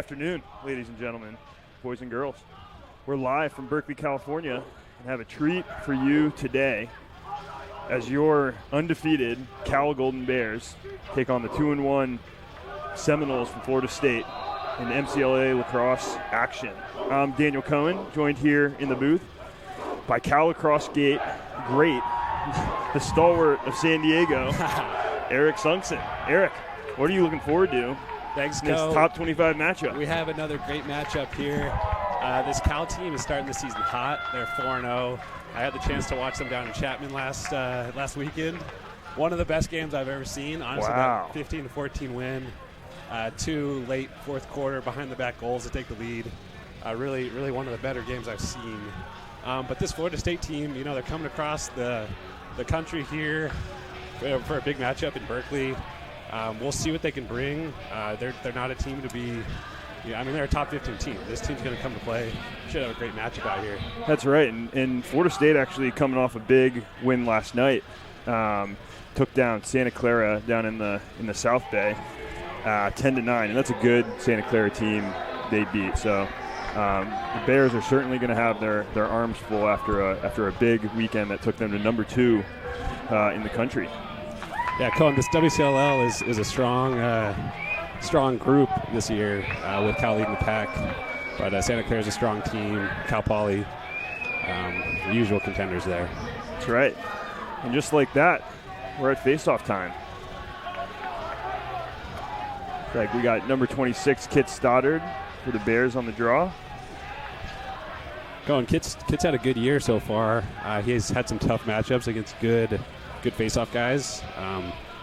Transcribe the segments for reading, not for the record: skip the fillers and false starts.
afternoon, ladies and gentlemen, boys and girls. We're live from Berkeley, California, and have a treat for you today as your undefeated Cal Golden Bears take on the 2-1 Seminoles from Florida State in MCLA lacrosse action. I'm Daniel Cohen, joined here in the booth by Cal Lacrosse great, the stalwart of San Diego, Eric Sungson. Eric, what are you looking forward to? Thanks, This top 25 matchup. We have another great matchup here. This Cal team is starting the season hot. They're 4-0. I had the chance to watch them down in Chapman last weekend. One of the best games I've ever seen. Honestly, wow. That 15-14 win. Two late fourth quarter behind-the-back goals to take the lead. Really one of the better games I've seen. But this Florida State team, they're coming across the country here for a big matchup in Berkeley. We'll see what they can bring. They're not a team to be, they're a top 15 team. This team's going to come to play. Should have a great matchup out here. That's right. And Florida State actually coming off a big win last night. Took down Santa Clara down in the South Bay, 10-9, and that's a good Santa Clara team they beat. So the Bears are certainly going to have their arms full after a big weekend that took them to number 2 in the country. Yeah, Cohen, this WCLL is a strong group this year with Cal leading the pack. But Santa Clara is a strong team. Cal Poly, usual contenders there. That's right. And just like that, we're at face-off time. Like we got number 26, Kit Stoddard, for the Bears on the draw. Cohen, Kit's had a good year so far. He's had some tough matchups against good face-off guys,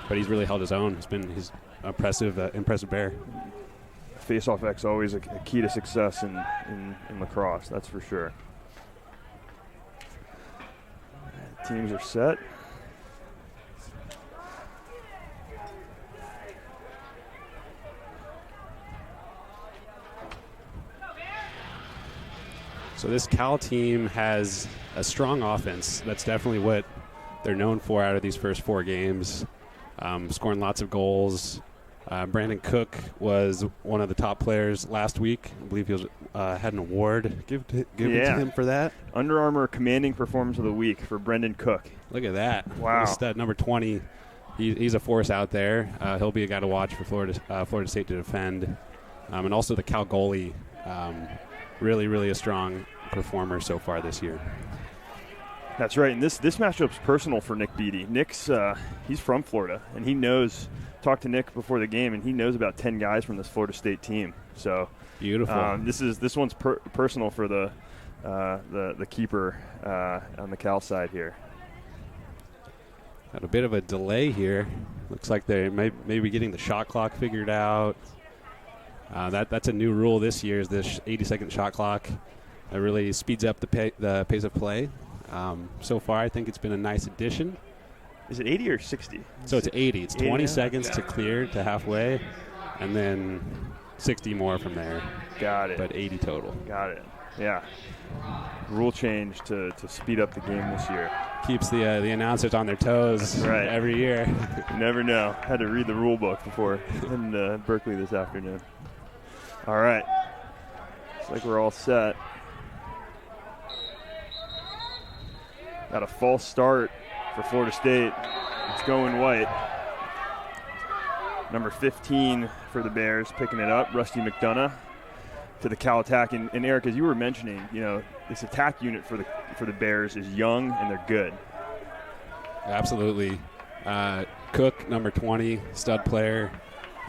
but he's really held his own. He's impressive Bear. Face-off X always a key to success in lacrosse, that's for sure. Teams are set. So this Cal team has a strong offense. That's definitely what they're known for out of these first 4 games, scoring lots of goals. Brandon Cook was one of the top players last week. I believe he had an award given to him for that. Under Armour Commanding Performance of the Week for Brendan Cook. Look at that. Wow. Stud number 20. He's a force out there. He'll be a guy to watch for Florida State to defend. And also the Cal goalie, really a strong performer so far this year. That's right, and this matchup's personal for Nick Beattie. Nick's he's from Florida, and he knows. Talked to Nick before the game, and he knows about 10 guys from this Florida State team. So beautiful. This one's personal for the keeper on the Cal side here. Got a bit of a delay here. Looks like they may be getting the shot clock figured out. That's a new rule this year. Is this 80-second shot clock? It really speeds up the pace of play. So far, I think it's been a nice addition. Is it 80 or 60? So it's 80. It's 20 80, seconds to clear to halfway, and then 60 more from there. Got it. But 80 total. Got it. Yeah. Rule change to speed up the game this year. Keeps the announcers on their toes. That's right. Every year. You never know. Had to read the rule book before in Berkeley this afternoon. All right. Looks like we're all set. Got a false start for Florida State. It's going white. Number 15 for the Bears picking it up, Rusty McDonough to the Cal attack. And Eric, as you were mentioning, this attack unit for the Bears is young and they're good. Absolutely. Cook, number 20, stud player.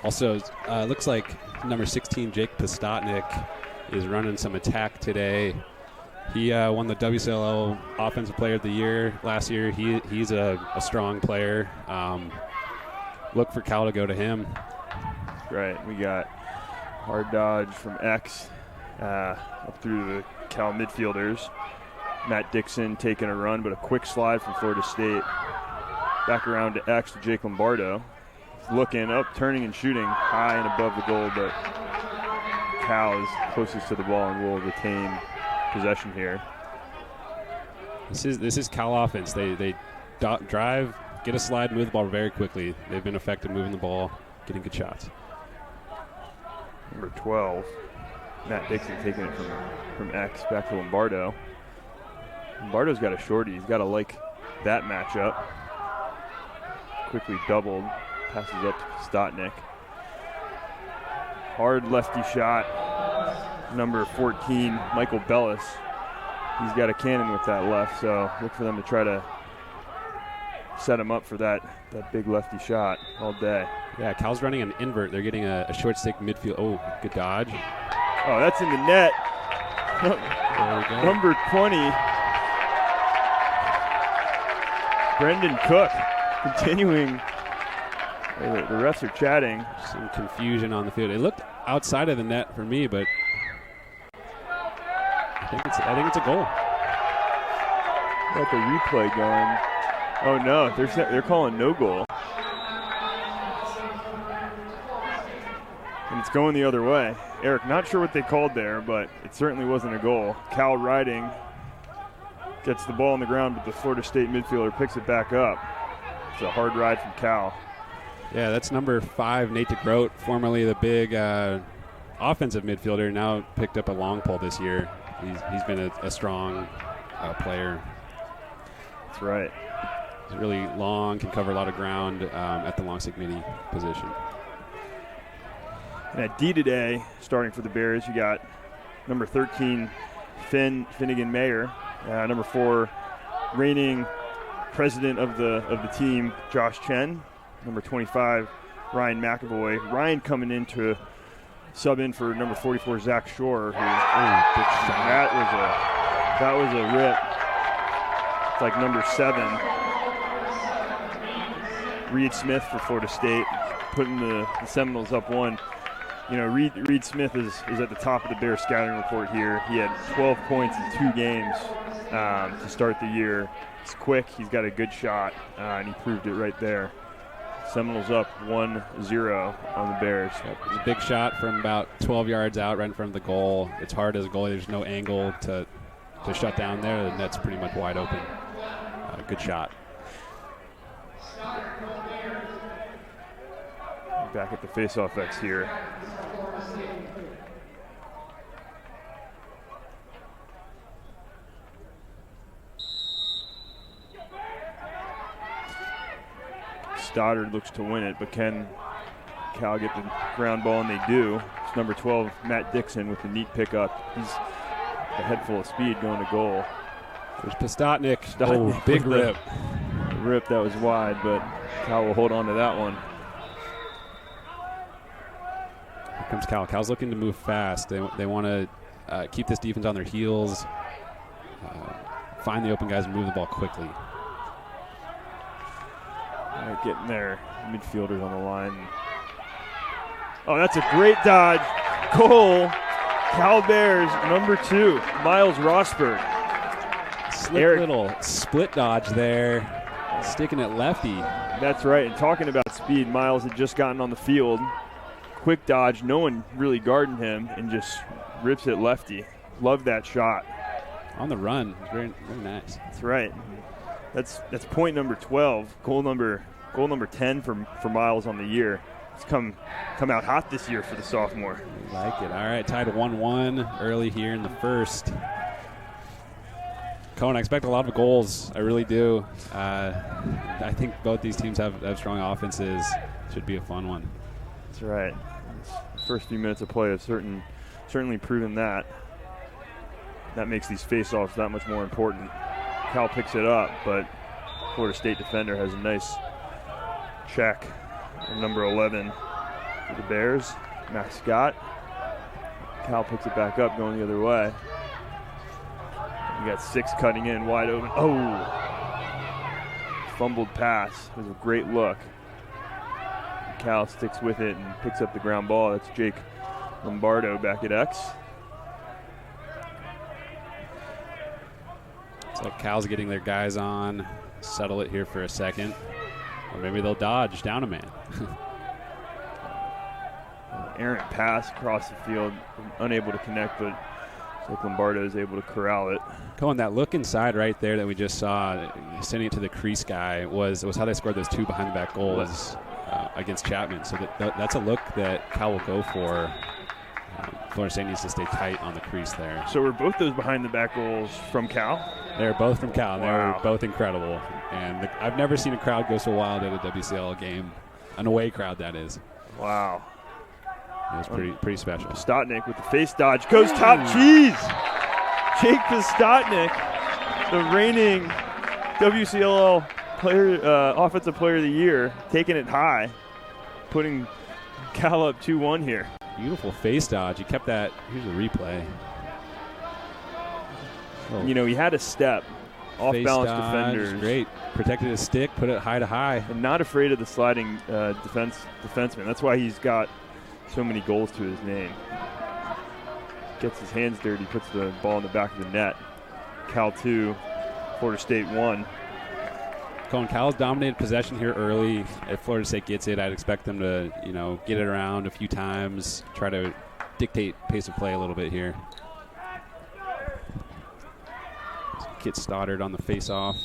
Also, looks like number 16, Jake Pistotnik, is running some attack today. He won the WCLL Offensive Player of the Year last year. He's a strong player. Look for Cal to go to him. Right. We got hard dodge from X up through the Cal midfielders. Matt Dixon taking a run, but a quick slide from Florida State. Back around to X to Jake Lombardo. He's looking up, turning and shooting high and above the goal, but Cal is closest to the ball and will retain possession here. This is Cal offense. They drive, get a slide, move the ball very quickly. They've been effective moving the ball, getting good shots. Number 12, Matt Dixon taking it from X back to Lombardo. Lombardo's got a shorty. He's got to like that matchup. Quickly doubled, passes up to Stotnick. Hard lefty shot. Number 14, Michael Bellis. He's got a cannon with that left, so look for them to try to set him up for that big lefty shot all day. Yeah, Cal's running an invert. They're getting a short stick midfield. Oh, good dodge. Oh, that's in the net. Number 20, Brendan Cook, continuing. The refs are chatting. Some confusion on the field. It looked outside of the net for me, but I think it's a goal. Got the replay going. Oh no, they're calling no goal. And it's going the other way. Eric, not sure what they called there, but it certainly wasn't a goal. Cal riding, gets the ball on the ground, but the Florida State midfielder picks it back up. It's a hard ride from Cal. Yeah, that's number 5, Nate DeGroat, formerly the big offensive midfielder, now picked up a long pole this year. He's been a strong player. That's right. He's really long, can cover a lot of ground at the long stick midi position. And at D today, starting for the Bears, you got number 13, Finnegan Mayer, number 4, reigning president of the team, Josh Chen, number 25, Ryan McAvoy. Ryan coming in to sub in for number 44, Zach Shore. Who, that was a rip. It's like number 7, Reed Smith for Florida State, putting the Seminoles up 1. You know, Reed Smith is at the top of the Bears scouting report here. He had 12 points in 2 games to start the year. He's quick. He's got a good shot, and he proved it right there. Seminoles up 1-0 on the Bears. It was a big shot from about 12 yards out, right in front of the goal. It's hard as a goalie. There's no angle to shut down there. The net's pretty much wide open. Good shot. Back at the face-off X here. Stoddard looks to win it, but can Cal get the ground ball? And they do. It's number 12, Matt Dixon, with the neat pickup. He's a head full of speed going to goal. There's Pastotnik. Oh, big rip. The rip that was wide, but Cal will hold on to that one. Here comes Cal. Cal's looking to move fast. They want to keep this defense on their heels, find the open guys and move the ball quickly. All right, getting their midfielders on the line. Oh, that's a great dodge. Goal. Cal Bears, number 2, Miles Rosberg. Slick little split dodge there, sticking it lefty. That's right, and talking about speed, Miles had just gotten on the field. Quick dodge, no one really guarding him, and just rips it lefty. Love that shot. On the run, very, very nice. That's right. That's point number 12, goal number 10 for Miles on the year. It's come out hot this year for the sophomore. I like it. All right, tied 1-1 early here in the first. Cohen, I expect a lot of goals. I really do. I think both these teams have strong offenses. Should be a fun one. That's right. The first few minutes of play have certainly proven that. That makes these face-offs that much more important. Cal picks it up, but Florida State defender has a nice check. And number 11 for the Bears, Max Scott. Cal picks it back up, going the other way. You got 6 cutting in, wide open. Oh! Fumbled pass. It was a great look. Cal sticks with it and picks up the ground ball. That's Jake Lombardo back at X. It's like Cal's getting their guys on, settle it here for a second. Or maybe they'll dodge down a man. Errant pass across the field, unable to connect, but Jake Lombardo is able to corral it. Cohen, that look inside right there that we just saw, sending it to the crease guy, was how they scored those 2 behind-the-back goals against Chapman. So that's a look that Cal will go for Florida State needs to stay tight on the crease there. So were both those behind-the-back goals from Cal? They're both from Cal. Wow. They're both incredible. And I've never seen a crowd go so wild at a WCL game. An away crowd, that is. Wow. It was pretty special. Pastotnik with the face dodge. Goes top cheese! Jake Pastotnik, the reigning WCL Offensive Player of the Year, taking it high, putting Cal up 2-1 here. Beautiful face dodge. He kept that. Here's a replay. Oh. You know, he had a step. Off-balance defenders. Great. Protected his stick, put it high to high. And not afraid of the sliding defenseman. That's why he's got so many goals to his name. Gets his hands dirty, puts the ball in the back of the net. Cal 2, Florida State 1. Colin, Cal's dominated possession here early. If Florida State gets it, I'd expect them to, get it around a few times, try to dictate pace of play a little bit here. Kit Stoddard on the face-off.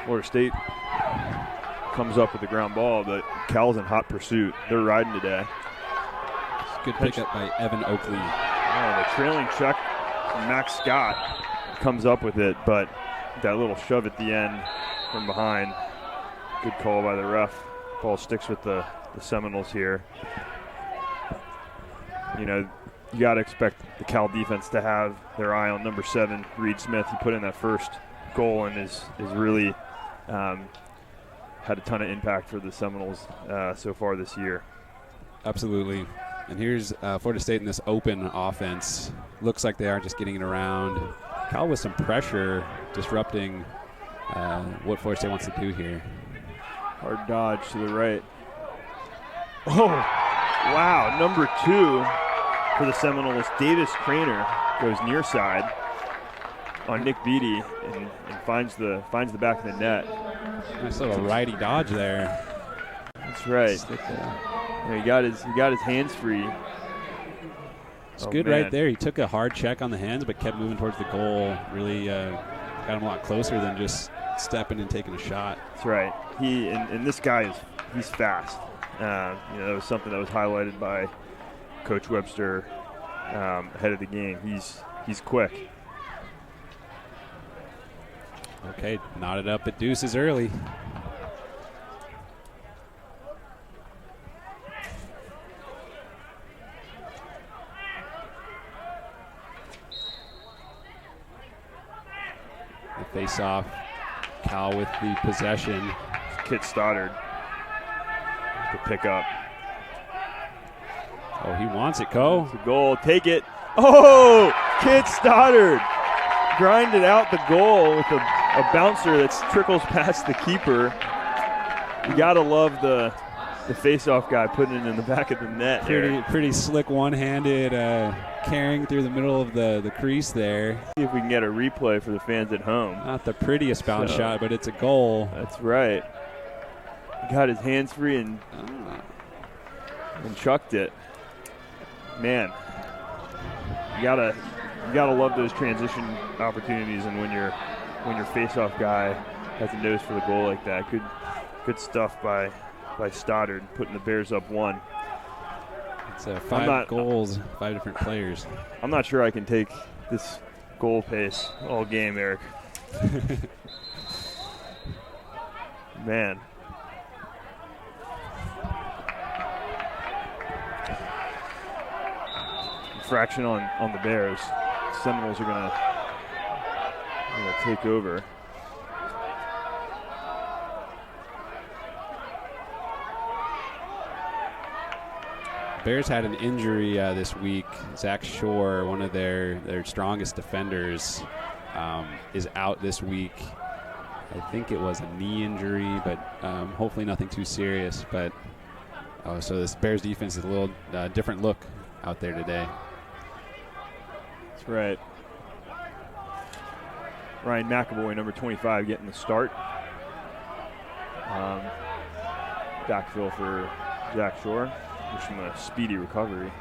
Florida State comes up with the ground ball, but Cal's in hot pursuit. They're riding today. Good pickup by Evan Oakley. Oh, the trailing check from Max Scott comes up with it, but that little shove at the end from behind. Good call by the ref. Ball sticks with the Seminoles here. You got to expect the Cal defense to have their eye on number 7, Reed Smith. He put in that first goal and is really had a ton of impact for the Seminoles so far this year. Absolutely. And here's Florida State in this open offense. Looks like they are just getting it around. Cal with some pressure, disrupting what Florida State wants to do here. Hard dodge to the right. Oh, wow. Number 2 for the Seminoles, Davis Craner, goes near side on Nick Beatty and finds the back of the net. Nice little righty dodge there. That's right. Yeah, he got his hands free. It's good right there. He took a hard check on the hands, but kept moving towards the goal. Really got him a lot closer than just stepping and taking a shot. That's right. And this guy he's fast. That was something that was highlighted by Coach Webster ahead of the game. He's quick. Okay, knotted up at deuces early. The face-off. Cal with the possession. Kit Stoddard to pick up. Oh, he wants it, Co. It's a goal. Take it. Oh, Kit Stoddard grinded out the goal with a bouncer that trickles past the keeper. You got to love the face-off guy putting it in the back of the net. Pretty slick one-handed carrying through the middle of the crease there. See if we can get a replay for the fans at home. Not the prettiest bounce shot, but it's a goal. That's right. He got his hands free and chucked it. Man, you gotta love those transition opportunities, and when your face-off guy has a nose for the goal like that. Good stuff by Stoddard, putting the Bears up 1. It's 5 goals, 5 different players. I'm not sure I can take this goal pace all game, Eric. Man. Infraction on the Bears. Seminoles are gonna take over. Bears had an injury this week. Zach Shore, one of their strongest defenders, is out this week. I think it was a knee injury, but hopefully nothing too serious. But so this Bears defense is a little different look out there today. That's right. Ryan McAvoy, number 25, getting the start. Backfill for Zach Shore. Wish him a speedy recovery.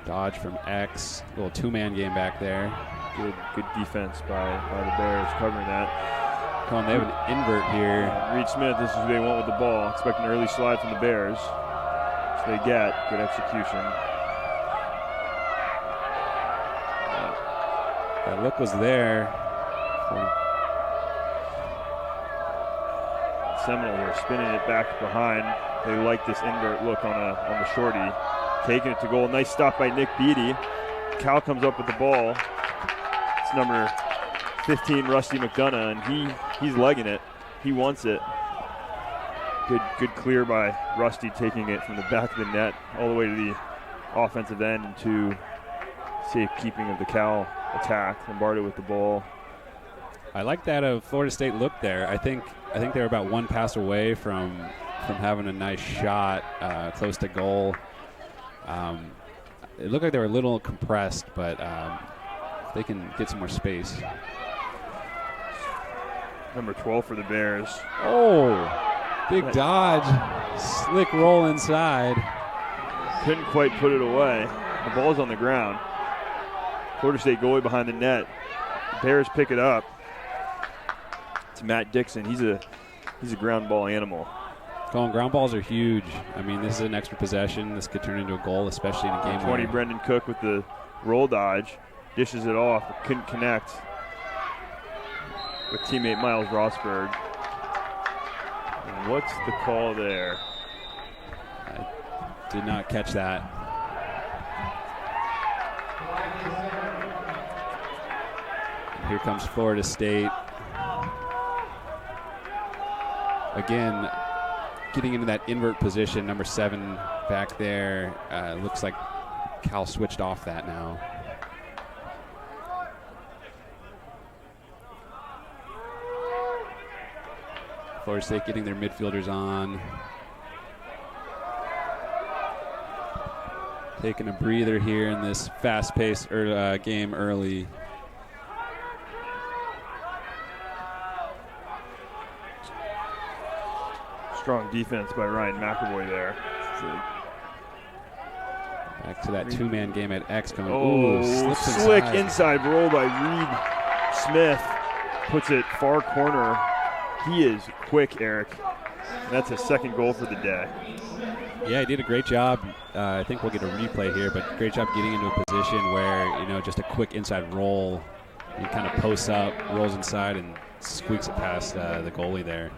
Dodge from X. A little 2-man game back there. Good defense by the Bears covering Colin, they have an invert here. Reed Smith, this is who they want with the ball. Expect an early slide from the Bears. So they get good execution. That look was there. Seminoles are spinning it back behind. They like this invert look on the shorty. Taking it to goal. Nice stop by Nick Beatty. Cal comes up with the ball. It's number 15, Rusty McDonough, and he's legging it. He wants it. Good clear by Rusty, taking it from the back of the net all the way to the offensive end into safekeeping of the Cal attack. Lombardo with the ball. I like that Florida State look there. I think they were about one pass away from having a nice shot close to goal. It looked like they were a little compressed, but they can get some more space. Number 12 for the Bears. Oh, big dodge. Slick roll inside. Couldn't quite put it away. The ball's on the ground. Florida State goalie behind the net. The Bears pick it up. It's Matt Dixon. He's a ground ball animal. Colin, ground balls are huge. I mean, this is an extra possession. This could turn into a goal, especially in a game 20, Brendan Cook with the roll dodge. Dishes it off, but couldn't connect with teammate Miles Rossberg. And what's the call there? I did not catch that. Here comes Florida State. Again, getting into that invert position, number 7 back there. Looks like Cal switched off that now. Florida State getting their midfielders on. Taking a breather here in this fast-paced game early. Strong defense by Ryan McAvoy there. Back to that two-man game at X coming. Oh, slick inside roll by Reed Smith. Puts it far corner. He is quick, Eric. That's his second goal for the day. Yeah, he did a great job. I think we'll get a replay here, but great job getting into a position where, just a quick inside roll. He kind of posts up, rolls inside, and squeaks it past the goalie there.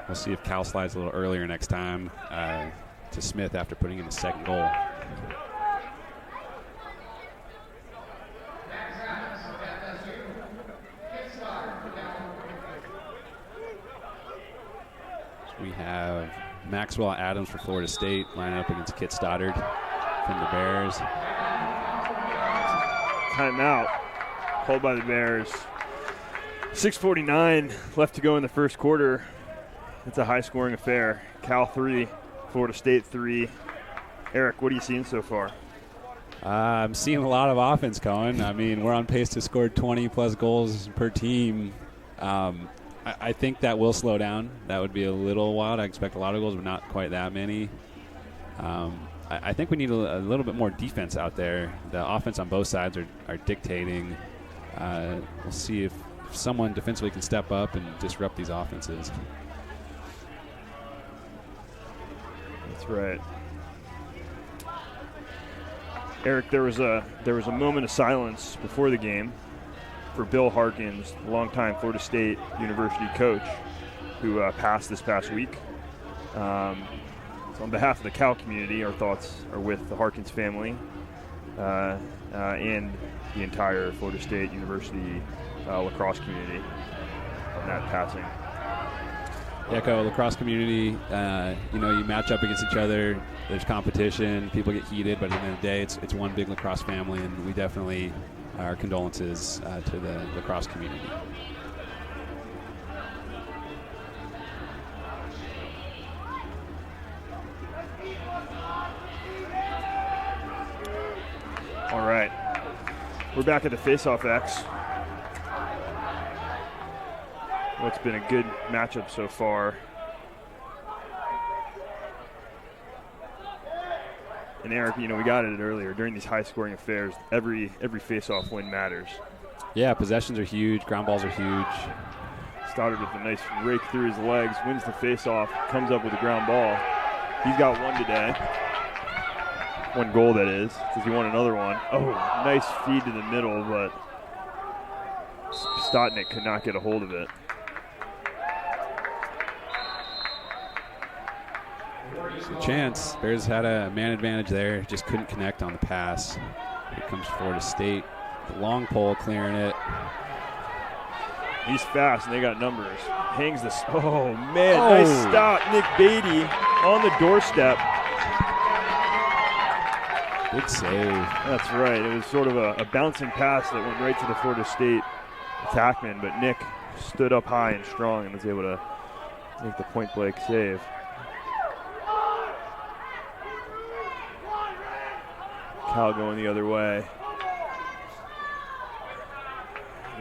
We'll see if Cal slides a little earlier next time to Smith after putting in the second goal. So we have Maxwell Adams for Florida State lining up against Kit Stoddard from the Bears. Timeout called by the Bears. 6:49 left to go in the first quarter. It's a high-scoring affair. Cal 3, Florida State 3. Eric, what are you seeing so far? I'm seeing a lot of offense, Cohen. I mean, we're on pace to score 20-plus goals per team. I think that will slow down. That would be a little wild. I expect a lot of goals, but not quite that many. I think we need a little bit more defense out there. The offense on both sides are dictating. We'll see if someone defensively can step up and disrupt these offenses. That's right. Eric, there was a moment of silence before the game for Bill Harkins, longtime Florida State University coach, who passed this past week. So on behalf of the Cal community, our thoughts are with the Harkins family and the entire Florida State University lacrosse community on that passing. Yeah, lacrosse community, you match up against each other. There's competition. People get heated, but at the end of the day, it's one big lacrosse family, and we definitely our condolences to the lacrosse community. All right. We're back at the Face-Off X. What's been a good matchup so far. And Eric, we got it earlier. During these high-scoring affairs, every face-off win matters. Yeah, possessions are huge. Ground balls are huge. Stoddard with a nice rake through his legs, wins the face-off, comes up with a ground ball. He's got one today. 1 goal, that is. Does he want another one? Oh, nice feed to the middle, but Stotnick could not get a hold of it. So chance. Bears had a man advantage there. Just couldn't connect on the pass. Here comes Florida State. The long pole clearing it. He's fast, and they got numbers. Hangs this. Oh, man. Nice stop. Nick Beatty on the doorstep. Big save. That's right. It was sort of a bouncing pass that went right to the Florida State attackman, but Nick stood up high and strong and was able to make the point-blank save. Cal going the other way.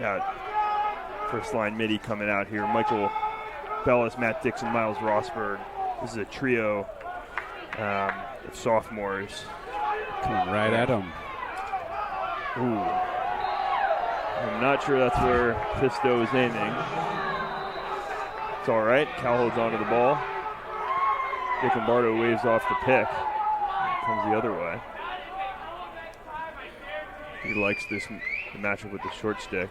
Got first-line midi coming out here. Michael Bellis, Matt Dixon, Miles Rosberg. This is a trio of sophomores. Coming right at him. Ooh. I'm not sure that's where Pisto is aiming. It's all right. Cal holds onto the ball. Dick Lombardo waves off the pick. Comes the other way. He likes the matchup with the short stick.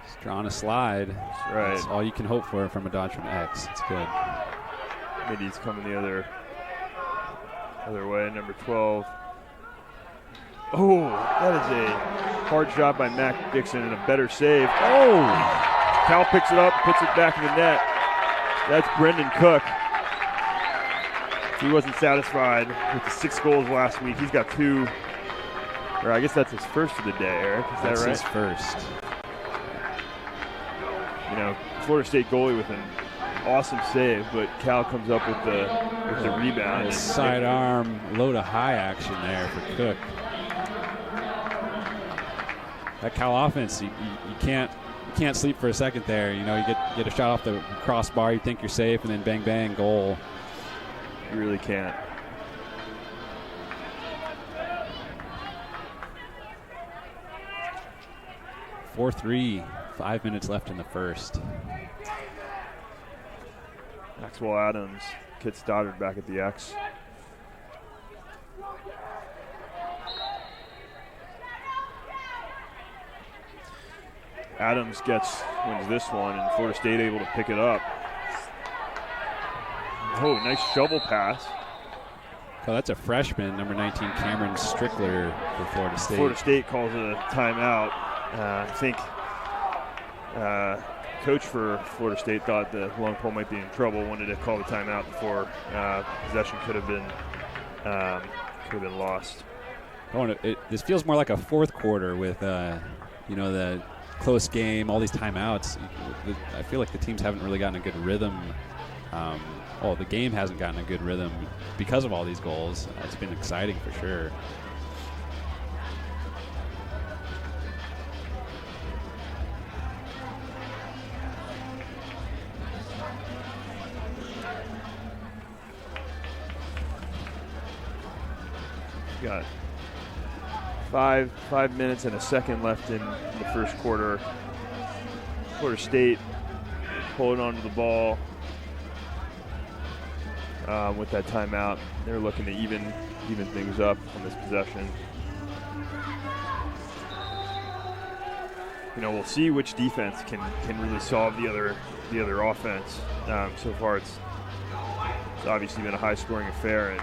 He's drawing a slide. That's right. That's all you can hope for from a dodge from X. It's good. Midi's coming the other way, number 12. Oh, that is a hard shot by Mac Dixon and a better save. Oh! Cal picks it up, puts it back in the net. That's Brendan Cook. He wasn't satisfied with the 6 goals last week. He's got 2, or I guess that's his first of the day, Eric. Is that's that right? His first. You know, Florida State goalie with an awesome save, but Cal comes up with the rebound. A sidearm low to high action there for Cook. That Cal offense, you can't sleep for a second there. You know, you get a shot off the crossbar, you think you're safe, and then bang bang goal. You really can't. Four 3, 5 minutes left in the first. Maxwell Adams, Kit Stoddard back at the X. Adams wins this one, and Florida State able to pick it up. Oh, nice shovel pass. Oh, that's a freshman, number 19, Cameron Strickler for Florida State. Florida State calls a timeout. I think coach for Florida State thought the long pole might be in trouble, wanted to call the timeout before possession could have been lost. Oh, this feels more like a fourth quarter with the close game, all these timeouts. I feel like the teams haven't really gotten a good rhythm. The game hasn't gotten a good rhythm because of all these goals. It's been exciting for sure. Got 5 minutes and a second left in the first quarter. Florida State holding on to the ball with that timeout. They're looking to even things up on this possession. You know, we'll see which defense can really solve the other offense. So far, it's obviously been a high-scoring affair, and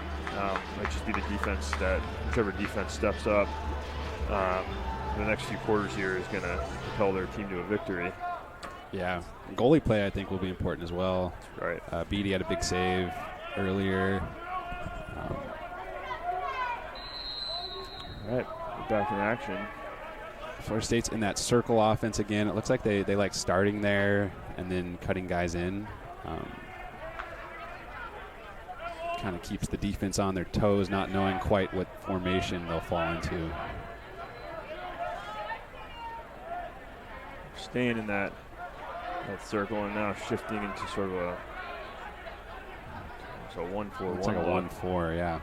might just be the defense that whichever defense steps up the next few quarters here is going to propel their team to a victory. Yeah, goalie play I think will be important as well. Right. Beatty had a big save earlier. All right, we're back in action. Florida State's in that circle offense again. It looks like they like starting there and then cutting guys in. Kind of keeps the defense on their toes, not knowing quite what formation they'll fall into. Staying in that circle and now shifting into sort of a 1-4-1. It's like a 1-4, yeah.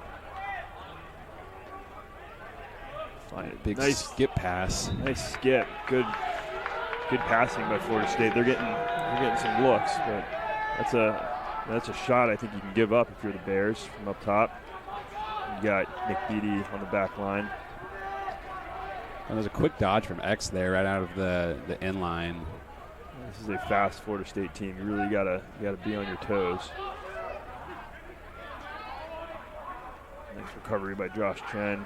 Big nice skip pass. Nice skip. Good passing by Florida State. They're getting some looks, but that's a shot I think you can give up if you're the Bears from up top. You got Nick Beatty on the back line. Well, there's a quick dodge from X there right out of the end line. This is a fast Florida State team. You really gotta be on your toes. Nice recovery by Josh Chen.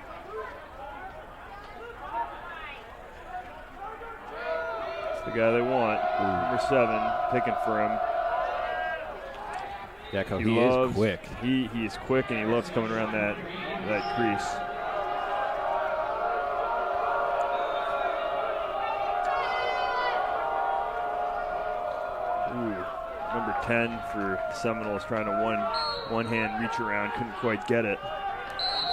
It's the guy they want. Number 7, picking for him. Yeah, he is quick. He is quick, and he loves coming around that crease. Number 10 for Seminoles, trying to one-hand reach around, couldn't quite get it.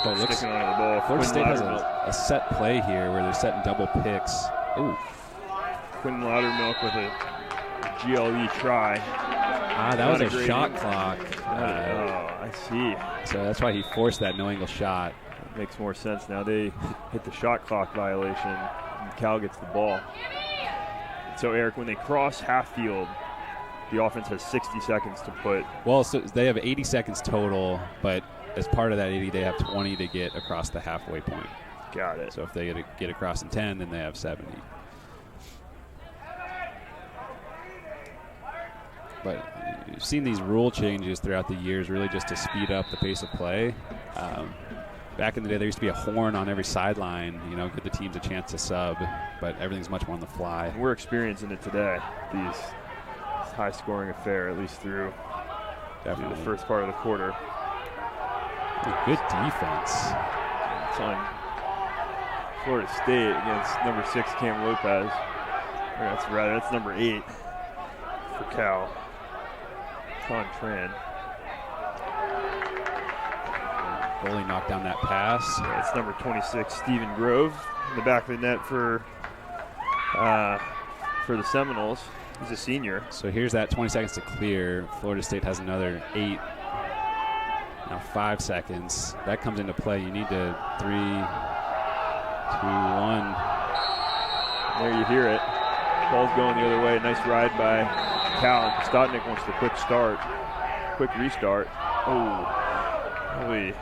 Sticking onto the ball. Florida State has a set play here where they're setting double picks. Ooh. Quinn Loudermilk with a GLE try. That was a shot clock. I see. So that's why he forced that no-angle shot. That makes more sense now. They hit the shot clock violation, and Cal gets the ball. So, Eric, when they cross half field, the offense has 60 seconds to put. Well, so they have 80 seconds total, but as part of that 80, they have 20 to get across the halfway point. Got it. So if they get across in 10, then they have 70. But you've seen these rule changes throughout the years really just to speed up the pace of play. Back in the day, there used to be a horn on every sideline, give the teams a chance to sub, but everything's much more on the fly. We're experiencing it today, this high-scoring affair, at least through the first part of the quarter. Good defense. It's on Florida State against number 6, Cam Lopez. That's number 8 for Cal. Con Tran. Goalie knocked down that pass. Yeah, it's number 26, Stephen Grove, in the back of the net for the Seminoles. He's a senior. So here's that 20 seconds to clear. Florida State has another 8. Now 5 seconds. That comes into play. You need to 3, 2, 1. There you hear it. Ball's going the other way. Nice ride by Cal. Stotnick wants the quick restart. Oh, really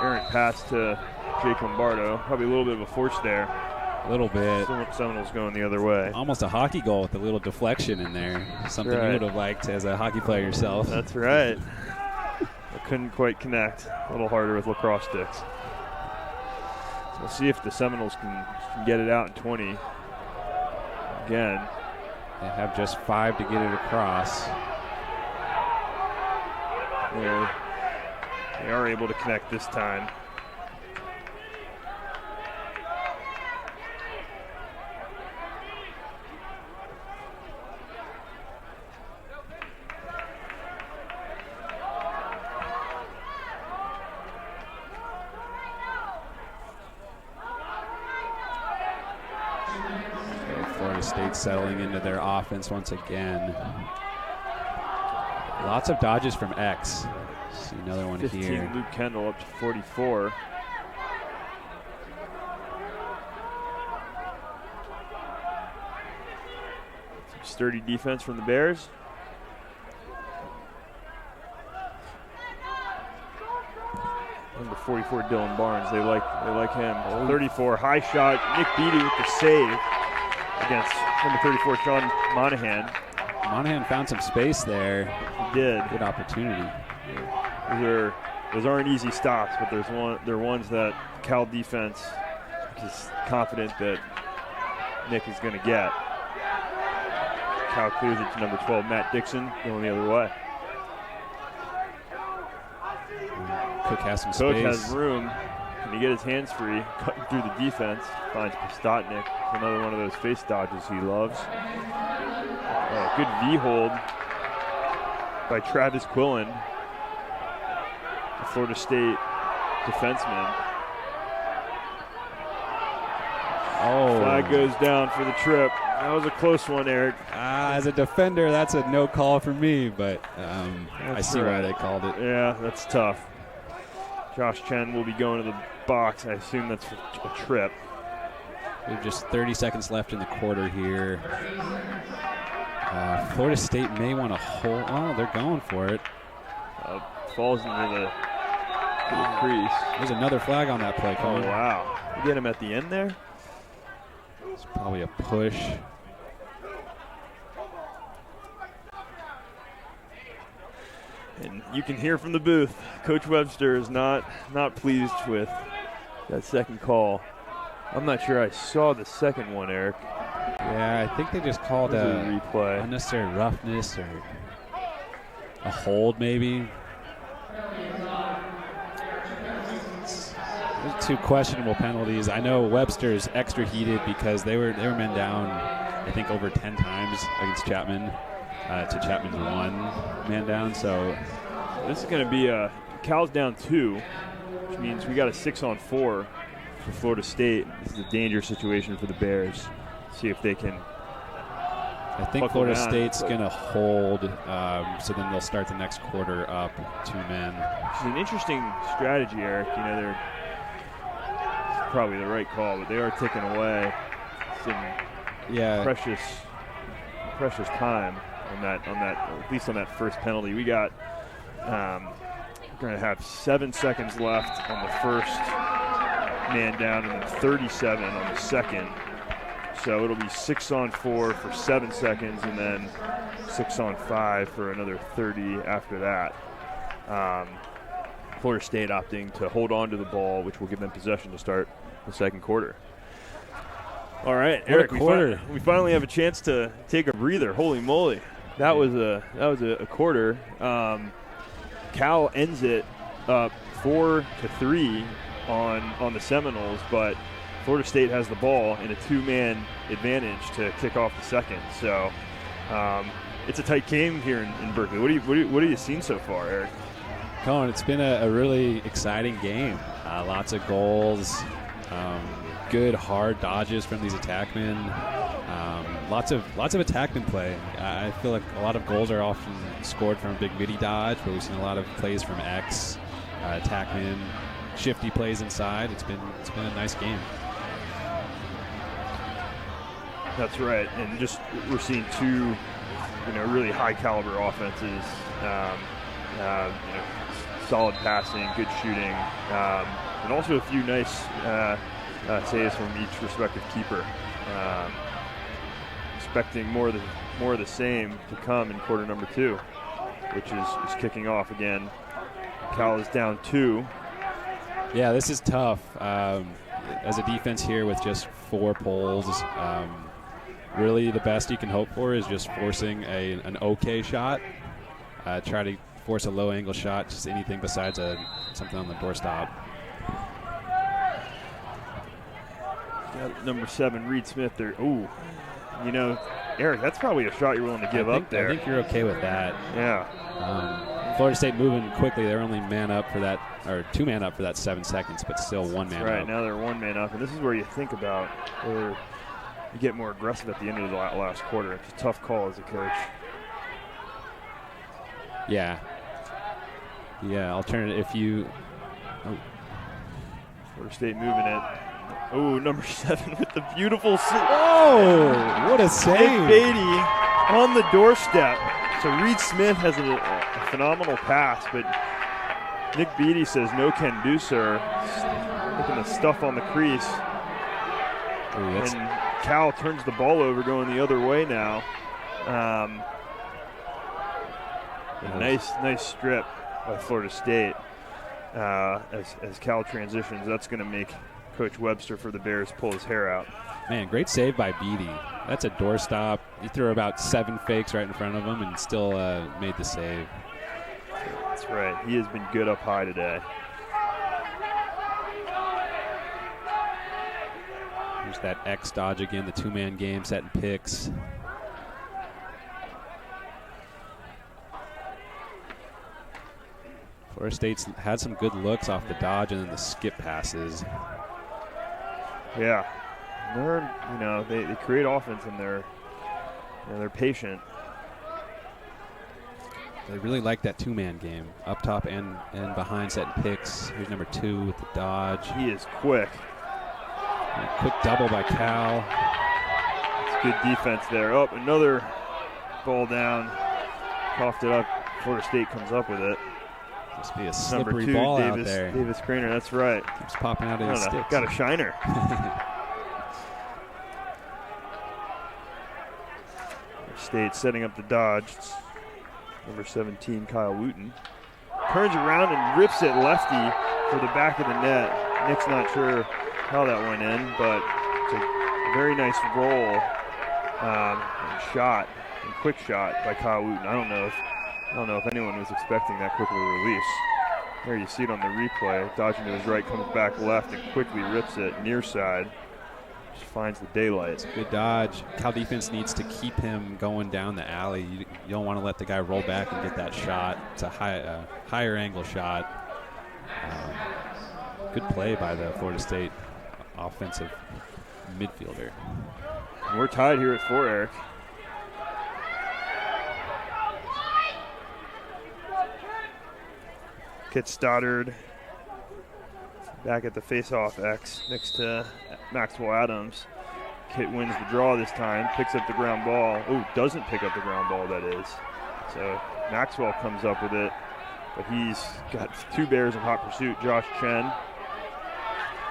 errant pass to Jake Lombardo. Probably a little bit of a force there. A little bit. Seminoles going the other way. Almost a hockey goal with a little deflection in there. Something you would have liked as a hockey player yourself. That's right. I couldn't quite connect. A little harder with lacrosse sticks. So we'll see if the Seminoles can get it out in 20. Again. They have just 5 to get it across. They are able to connect this time. Florida State settling into their offense once again. Lots of dodges from X. See another one 15, here. Luke Kendall up to 44. Some sturdy defense from the Bears. Number 44, Dylan Barnes. They like him. 34, high shot. Nick Beatty with the save against number 34, Sean Monahan. Monahan found some space there. He did. Good opportunity. Those aren't easy stops, but they're ones that Cal defense is confident that Nick is going to get. Cal clears it to number 12, Matt Dixon, going the other way. Cook has some Cook space. has room. Can he get his hands free? Cutting through the defense. Finds Postotnik. Another one of those face dodges he loves. Good V-hold by Travis Quillen, the Florida State defenseman. Flag goes down for the trip. That was a close one, Eric. As a defender, that's a no call for me, but I see why they called it. Yeah, that's tough. Josh Chen will be going to the box. I assume that's for a trip. We have just 30 seconds left in the quarter here. Florida State may want to hold. Oh, they're going for it. Falls into the crease. There's another flag on that play, Colin. Oh, wow. You get him at the end there? It's probably a push. And you can hear from the booth, Coach Webster is not pleased with that second call. I'm not sure I saw the second one, Eric. Yeah, I think they just called a replay. Unnecessary roughness or a hold, maybe. There's 2 questionable penalties. I know Webster's extra heated because they were men down, I think, over 10 times against Chapman. To Chapman's 1 man down. So this is going to be Cal's down 2, which means we got a 6-on-4 for Florida State. This is a dangerous situation for the Bears. See if they can. I think Florida State's going to hold, so then they'll start the next quarter up 2 men. It's an interesting strategy, Eric. You know, it's probably the right call, but they are taking away some precious time on that, at least on that first penalty. We got, we're going to have 7 seconds left on the first man down and then 37 on the second. So it'll be 6-on-4 for 7 seconds and then 6-on-5 for another 30 after that. Florida State opting to hold on to the ball, which will give them possession to start the second quarter. All right, Eric, we finally have a chance to take a breather. Holy moly. That was a quarter. Cal ends it up 4-3 on the Seminoles, but Florida State has the ball in a 2-man advantage to kick off the second. So it's a tight game here in Berkeley. What have you seen so far, Eric? Colin, it's been a really exciting game. Lots of goals, good hard dodges from these attackmen. Lots of attackman play. I feel like a lot of goals are often scored from a big midi dodge, but we've seen a lot of plays from X, attackmen, shifty plays inside. It's been a nice game. That's right, and just we're seeing 2, really high caliber offenses. Solid passing, good shooting, and also a few nice saves from each respective keeper. Expecting more of the same to come in quarter number 2, which is kicking off again. Cal is down 2. Yeah, this is tough. As a defense here with just 4 poles, really the best you can hope for is just forcing an okay shot. Try to force a low angle shot, just anything besides something on the doorstop. Got number 7, Reed Smith there. Ooh, Eric, that's probably a shot you're willing to give up there. I think you're okay with that. Yeah. Florida State moving quickly. They're only man up for that, or 2 man up for that 7 seconds, but still 1 man up. Right, now they're 1 man up, and this is where you think about whether you get more aggressive at the end of the last quarter. It's a tough call as a coach. Yeah. Alternative if you. Florida State moving it. Oh, number 7 with the beautiful. Oh, what a save! Nick Beatty on the doorstep. So Reed Smith has a phenomenal pass, but Nick Beatty says no can do, sir. Looking the stuff on the crease. And Cal turns the ball over, going the other way now. Nice strip by Florida State as Cal transitions. That's going to make Coach Webster for the Bears pull his hair out. Man, great save by Beatty. That's a doorstop. He threw about 7 fakes right in front of him and still made the save. That's right. He has been good up high today. There's that X dodge again, the 2-man game, setting picks. Florida State's had some good looks off the dodge and then the skip passes. Yeah, they create offense and they're patient. They really like that 2-man game, up top and behind setting picks. Here's number 2 with the dodge. He is quick. A quick double by Cal. It's good defense there. Oh, another ball down. Coughed it up. Florida State comes up with it. Must be a Number slippery 2, ball Davis, out there. Davis Craner, that's right. Keeps popping out of his sticks. Got a shiner. State setting up the dodge. It's number 17, Kyle Wooten. Turns around and rips it lefty for the back of the net. Nick's not sure how that went in, but it's a very nice roll and shot, and quick shot by Kyle Wooten. I don't know if anyone was expecting that quick of a release. There you see it on the replay. Dodging to his right, comes back left and quickly rips it near side. Just finds the daylight. It's a good dodge. Cal defense needs to keep him going down the alley. You don't want to let the guy roll back and get that shot. It's a higher angle shot. Good play by the Florida State offensive midfielder. And we're tied here at 4, Eric. Kit Stoddard back at the face-off X next to Maxwell Adams. Kit wins the draw this time, picks up the ground ball. Oh, doesn't pick up the ground ball, that is. So Maxwell comes up with it, but he's got 2 Bears in hot pursuit. Josh Chen.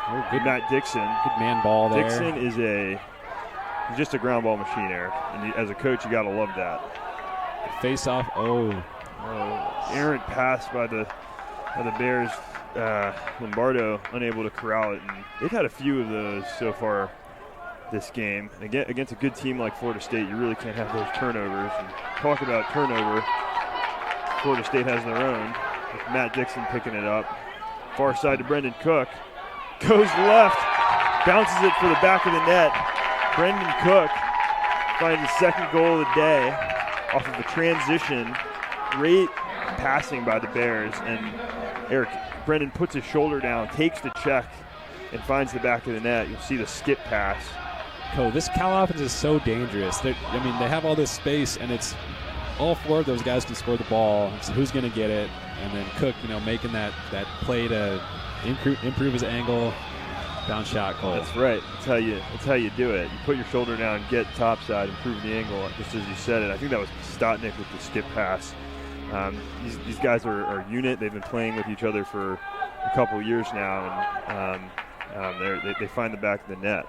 Oh, good. Matt Dixon. Good man ball there. Dixon is he's just a ground ball machine, Eric. And as a coach, you got to love that. Face-off. Errant pass by the Bears. Lombardo unable to corral it, and they've had a few of those so far this game. And again, against a good team like Florida State, you really can't have those turnovers. And talk about turnover, Florida State has their own, with Matt Dixon picking it up. Far side to Brendan Cook. Goes left, bounces it for the back of the net. Brendan Cook finds his 2nd goal of the day off of a transition. Great passing by the Bears, and Eric, Brendan puts his shoulder down, takes the check, and finds the back of the net. You'll see the skip pass. This Cal offense is so dangerous. They have all this space, and it's all 4 of those guys can score the ball. So who's going to get it? And then Cook, making that play to improve his angle, bounce shot goal. That's right. That's how you do it. You put your shoulder down, get topside, improve the angle, just as you said it. I think that was Stotnick with the skip pass. These guys are a unit. They've been playing with each other for a couple of years now, and they find the back of the net.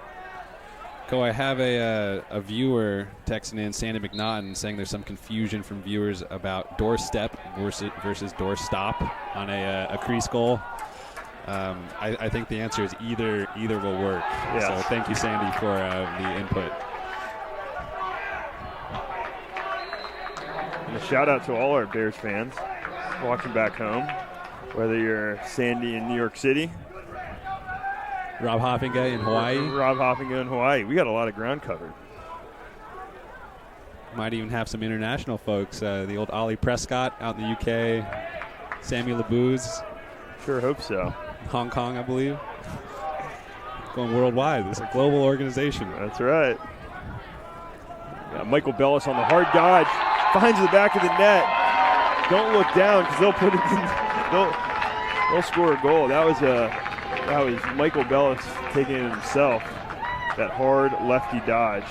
I have a viewer texting in, Sandy McNaughton, saying there's some confusion from viewers about doorstep versus doorstop on a crease goal. I think the answer is either will work. Yes. So thank you, Sandy, for the input. And a shout out to all our Bears fans watching back home, whether you're Sandy in New York City, Rob Hoppinga in Hawaii. We got a lot of ground covered. Might even have some international folks. The old Ollie Prescott out in the UK. Sammy Labuse. Sure hope so. Hong Kong, I believe. Going worldwide. This is a global organization. That's right. Yeah, Michael Bellis on the hard dodge. Finds the back of the net. Don't look down because they'll put it in. They'll score a goal. That was Michael Bellis taking it himself. That hard lefty dodge.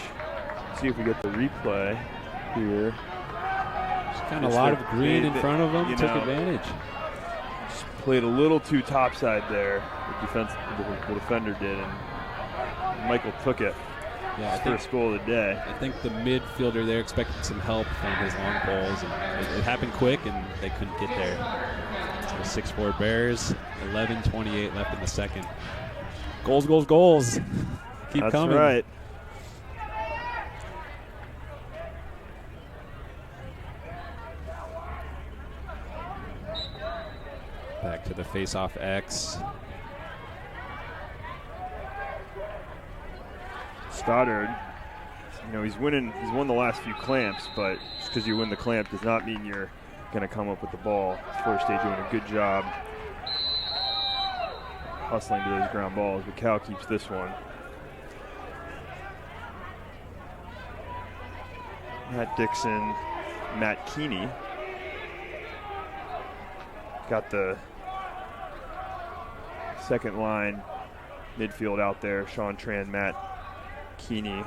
Let's see if we get the replay here. Just kind of a lot of green in front of them. Took advantage. Just played a little too topside there. The defender did, and Michael took it. Yeah, first goal of the day. I think the midfielder there expected some help from his long balls, and it happened quick, and they couldn't get there. So 6-4 Bears, 11:28 left in the second. Goals. Keep coming. That's right. Back to the face-off X. Stoddard, he's won the last few clamps, but just because you win the clamp does not mean you're going to come up with the ball. Florida State doing a good job hustling to those ground balls, but Cal keeps this one. Matt Dixon, Matt Keeney got the second line midfield out there. Sean Tran, Matt Keeney.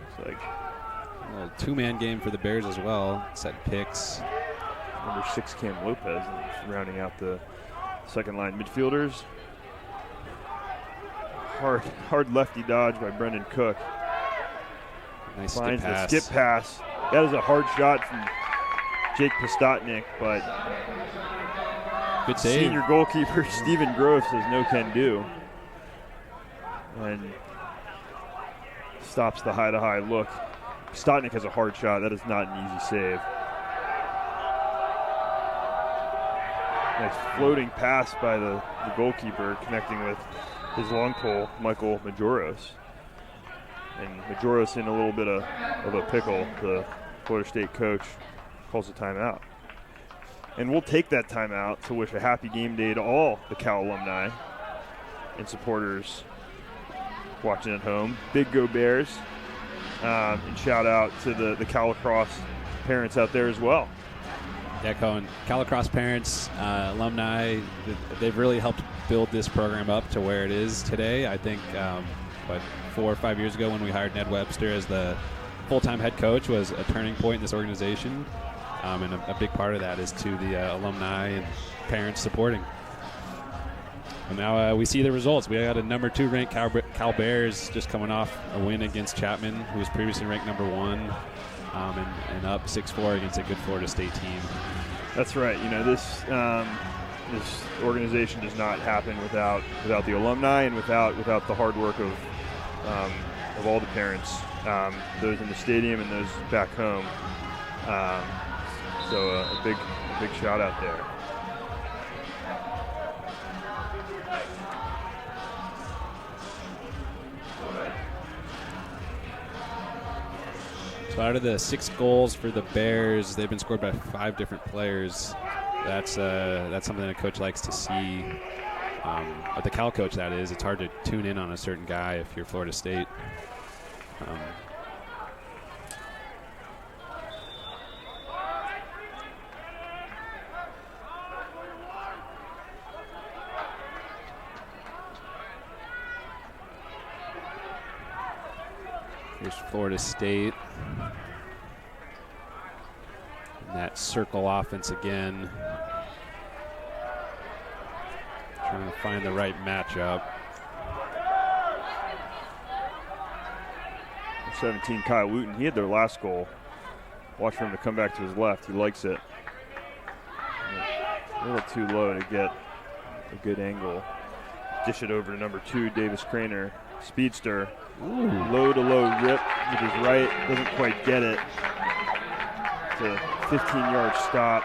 It's like a little two-man game for the Bears as well. Set picks. number 6 Cam Lopez rounding out the second line midfielders. Hard lefty dodge by Brendan Cook. Nice Finds skip pass. the skip pass. That was a hard shot from Jake Postotnik, but good save. Senior goalkeeper Stephen Grove says no can do. And stops the high-to-high look. Postotnik has a hard shot. That is not an easy save. Nice floating pass by the goalkeeper connecting with his long pole, Michael Majoros. And Majoros in a little bit of a pickle. The Florida State coach calls a timeout. And we'll take that timeout to wish a happy game day to all the Cal alumni and supporters watching at home. Big Go Bears. And shout out to the Cal Lacrosse parents out there as well. Yeah, Cohen. Cal Lacrosse parents, alumni, they've really helped build this program up to where it is today. I think, 4 or 5 years ago when we hired Ned Webster as the full-time head coach was a turning point in this organization. And a big part of that is to the alumni and parents supporting. And now we see the results. We got a number 2 ranked Cal Bears just coming off a win against Chapman, who was previously ranked number 1, and up 6-4 against a good Florida State team. That's right. You know, this organization does not happen without the alumni and without the hard work of all the parents, those in the stadium and those back home. So a big shout out there. So out of the 6 goals for the Bears, they've been scored by 5 different players. That's something a coach likes to see. But the Cal coach, that is, it's hard to tune in on a certain guy if you're Florida State. Here's Florida State. And that circle offense again. Trying to find the right matchup. 17, Kyle Wooten. He had their last goal. Watch for him to come back to his left. He likes it. A little too low to get a good angle. Dish it over to number 2, Davis Craner. Speedster. Ooh. Low to low rip with his right. Doesn't quite get it. It's a 15-yard stop.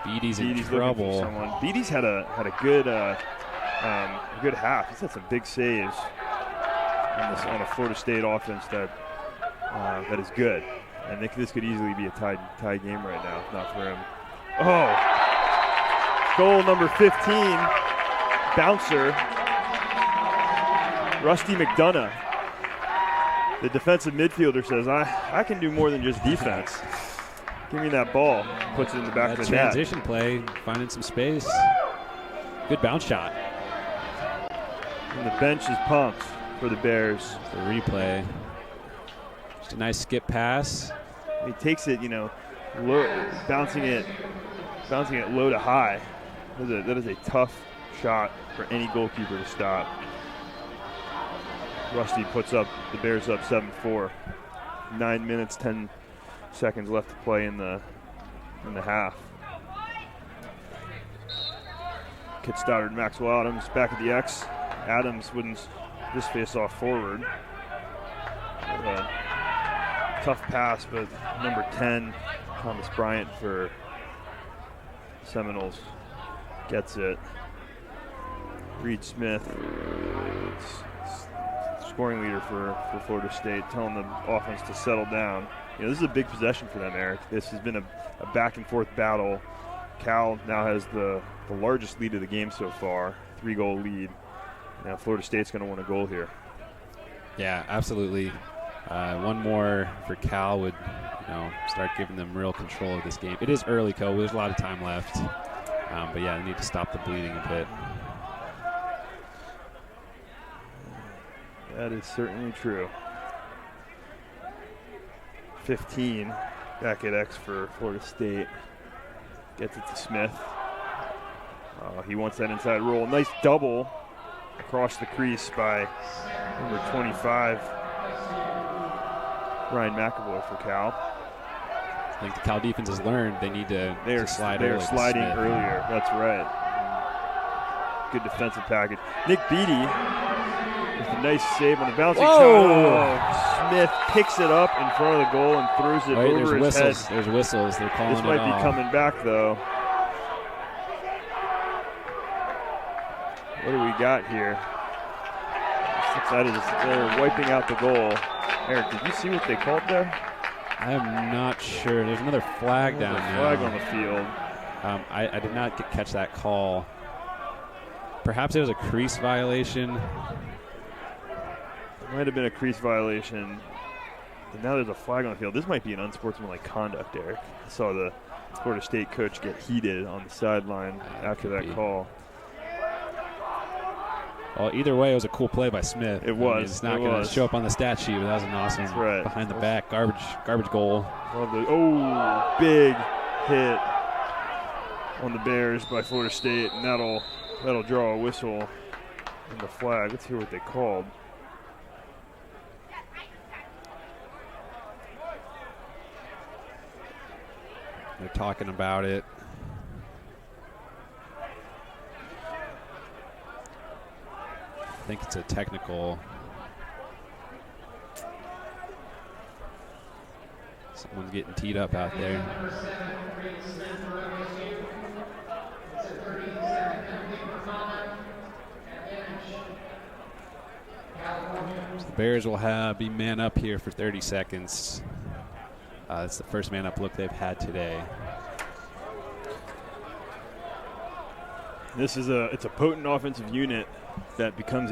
Beatty's in trouble. Beatty's had a good good half. He's had some big saves on a Florida State offense that is good. And this could easily be a tied game right now, if not for him. Oh, goal number 15, bouncer, Rusty McDonough. The defensive midfielder says, I can do more than just defense. Give me that ball. Puts it in the back of the net. Transition play, finding some space. Good bounce shot. And the bench is pumped for the Bears. The replay. Just a nice skip pass. He takes it, low, bouncing it low to high. That is a tough shot for any goalkeeper to stop. Rusty puts the Bears up 7-4. 9 minutes, 10 seconds left to play in the half. Kit Stoddard, Maxwell Adams back at the X. Adams wins this face-off forward. Tough pass, but number 10, Thomas Bryant for Seminoles, gets it. Reed Smith, scoring leader for Florida State, telling the offense to settle down. This is a big possession for them, Eric. This has been a back-and-forth battle. Cal now has the largest lead of the game so far, 3-goal lead. Now Florida State's going to want a goal here. Yeah, absolutely. One more for Cal would, start giving them real control of this game. It is early, Co. There's a lot of time left. But, yeah, they need to stop the bleeding a bit. That is certainly true. 15 back at X for Florida State. Gets it to Smith. He wants that inside roll. Nice double across the crease by number 25, Ryan McAvoy for Cal. I think the Cal defense has learned they need to slide early. They're sliding earlier. That's right. Good defensive package. Nick Beattie with a nice save on the bouncing shot. Oh, Smith picks it up in front of the goal and throws it over his head. There's whistles. They're calling it off. This might be coming back, though. What do we got here? They're wiping out the goal. Eric, did you see what they called there? I am not sure. There's another flag down there. Flag on the field. I did not catch that call. Perhaps it was a crease violation. It might have been a crease violation. But now there's a flag on the field. This might be an unsportsmanlike conduct, Eric. I saw the Florida State coach get heated on the sideline after that call. Well, either way, it was a cool play by Smith. It was. I mean, it's not going to show up on the stat sheet, but that was an awesome behind the back garbage goal. Big hit on the Bears by Florida State, and that'll draw a whistle and the flag. Let's hear what they called. They're talking about it. I think it's a technical. Someone's getting teed up out there. So the Bears will be man up here for 30 seconds. It's the first man up look they've had today. It's a potent offensive unit that becomes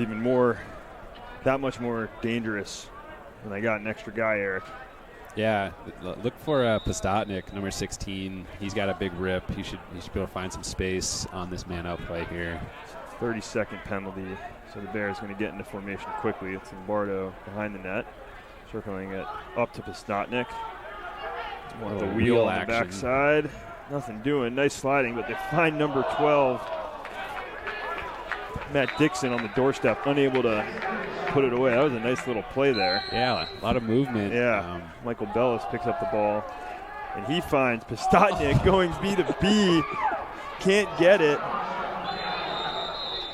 that much more dangerous when they got an extra guy, Eric. Yeah, look for Postotnik, number 16. He's got a big rip. He should be able to find some space on this man-up play here. 30-second penalty, so the Bears going to get into formation quickly. It's Lombardo behind the net, circling it up to Postotnik. Want the wheel on the backside. Nothing doing. Nice sliding, but they find number 12. Matt Dixon on the doorstep, unable to put it away. That was a nice little play there. Yeah, a lot of movement. Yeah, Michael Bellis picks up the ball, and he finds Postotnik going B to B. Can't get it.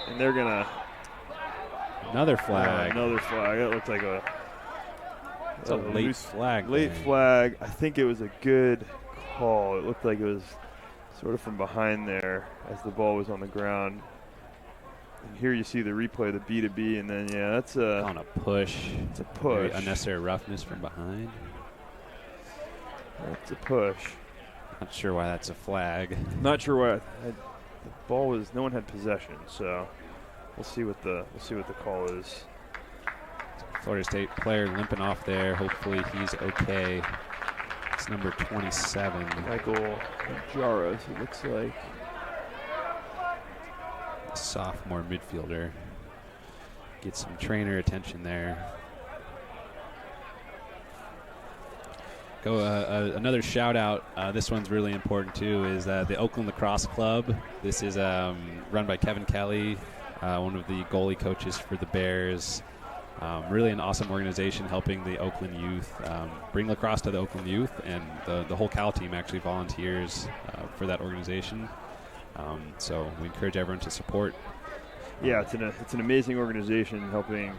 And they're going to... Another flag. Another flag. That looks like a late flag. Late flag. I think it was a good call. It looked like it was sort of from behind there as the ball was on the ground. And here you see the replay of the B to B, and then that's on a push. It's a push. Very unnecessary roughness from behind. That's a push. Not sure why that's a flag. Not sure why. The ball was. No one had possession, so we'll see what the call is. Florida State player limping off there. Hopefully he's okay. It's number 27. Michael Jaros, it looks like. Sophomore midfielder. Get some trainer attention there. Another shout out. This one's really important too. Is the Oakland Lacrosse Club. This is run by Kevin Kelly, one of the goalie coaches for the Bears. Really an awesome organization helping the Oakland youth bring lacrosse to the Oakland youth, and the whole Cal team actually volunteers for that organization. So we encourage everyone to support. Yeah, it's an amazing organization helping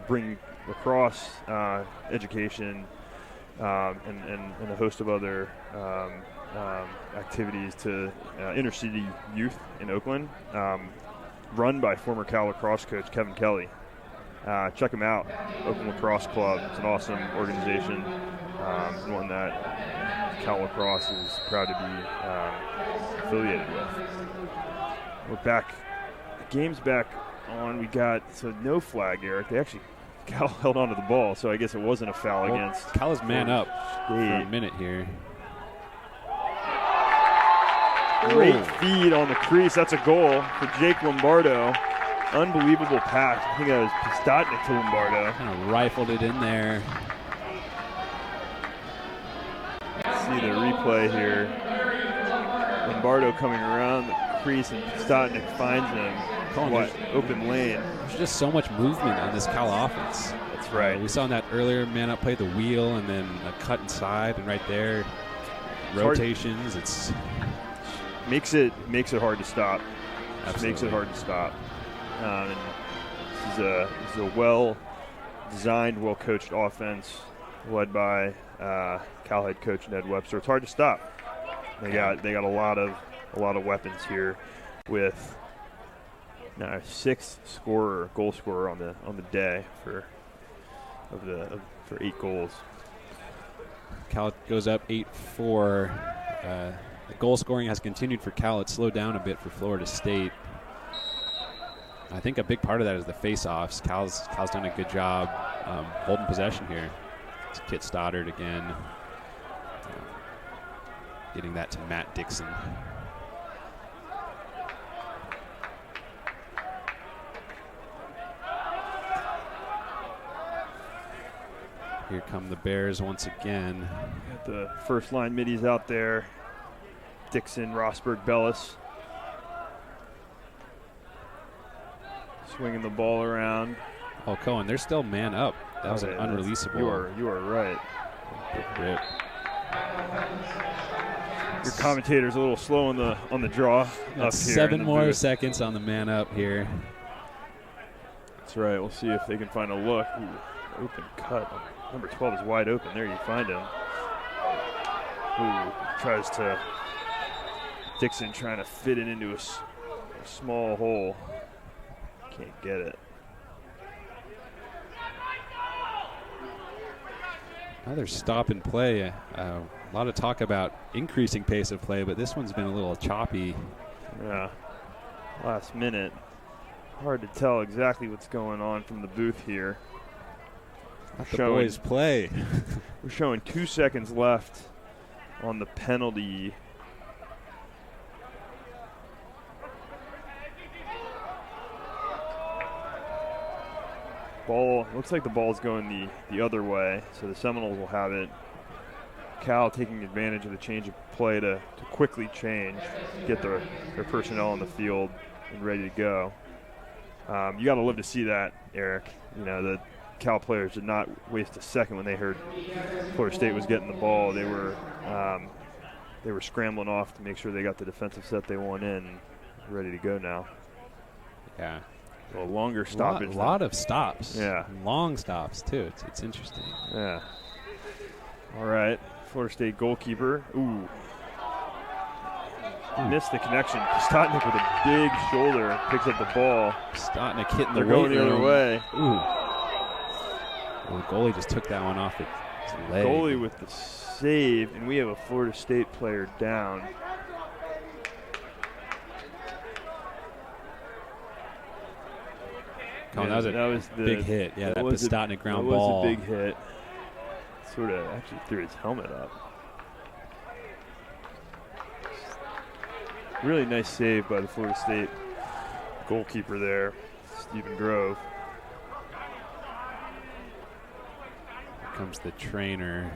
bring lacrosse education and a host of other activities to inner city youth in Oakland, run by former Cal lacrosse coach Kevin Kelly. Check them out, Oakland Lacrosse Club. It's an awesome organization, and one that Cal Lacrosse is proud to be affiliated with. We're back. The game's back on. We got no flag, Eric. Cal held onto the ball, so I guess it wasn't a foul against. Cal is man up for a minute here. Great feed on the crease. That's a goal for Jake Lombardo. unbelievable pass. I think that was Pistotnik to Lombardo. Kind of rifled it in there. See the replay here. Lombardo coming around the crease and Pistotnik finds him. Open lane. There's just so much movement on this Cal offense. That's right. We saw in that earlier man-up play the wheel and then a cut inside, and right there, rotations. It's makes it hard to stop. Absolutely. Makes it hard to stop. And this is a well-designed, well-coached offense led by Cal head coach Ned Webster. It's hard to stop. They got a lot of weapons here with now sixth goal scorer on the day for 8 goals. Cal goes up 8-4. The goal scoring has continued for Cal. It slowed down a bit for Florida State. I think a big part of that is the face-offs. Cal's done a good job holding possession here. It's Kit Stoddard again. Getting that to Matt Dixon. Here come the Bears once again. Got the first line middies out there. Dixon, Rosberg, Bellis. Swinging the ball around. Oh, Cohen, they're still man up. That was an unreleasable. You are right. Good rip. Your commentator's a little slow on the draw. Up here 7 more booth. seconds on the man up here. That's right. We'll see if they can find a look. Ooh, open cut. Number 12 is wide open. There you find him. Ooh, tries to. Dixon trying to fit it into a small hole. Can't get it. Another stop and play. A lot of talk about increasing pace of play, but this one's been a little choppy. Yeah. Last minute. Hard to tell exactly what's going on from the booth here. Not the boys play. We're showing 2 seconds left on the penalty. Ball looks like the ball's going the other way, so the Seminoles will have it. Cal taking advantage of the change of play to quickly change, get their personnel on the field and ready to go. You got to love to see that, Eric. You know, the Cal players did not waste a second when they heard Florida State was getting the ball. They were scrambling off to make sure they got the defensive set they want in and ready to go now. Yeah. A longer stoppage. A lot of stops. Yeah. Long stops, too. It's interesting. Yeah. All right. Florida State goalkeeper. Ooh. Missed the connection. Stotnik with a big shoulder picks up the ball. Stotnik hitting the They're going the other way. Ooh. Well, the goalie just took that one off his leg. Goalie with the save, and we have a Florida State player down. That was a big hit. Yeah, that Pistotnik ground ball. That was a big hit. Sort of actually threw his helmet up. Really nice save by the Florida State goalkeeper there, Stephen Grove. Here comes the trainer.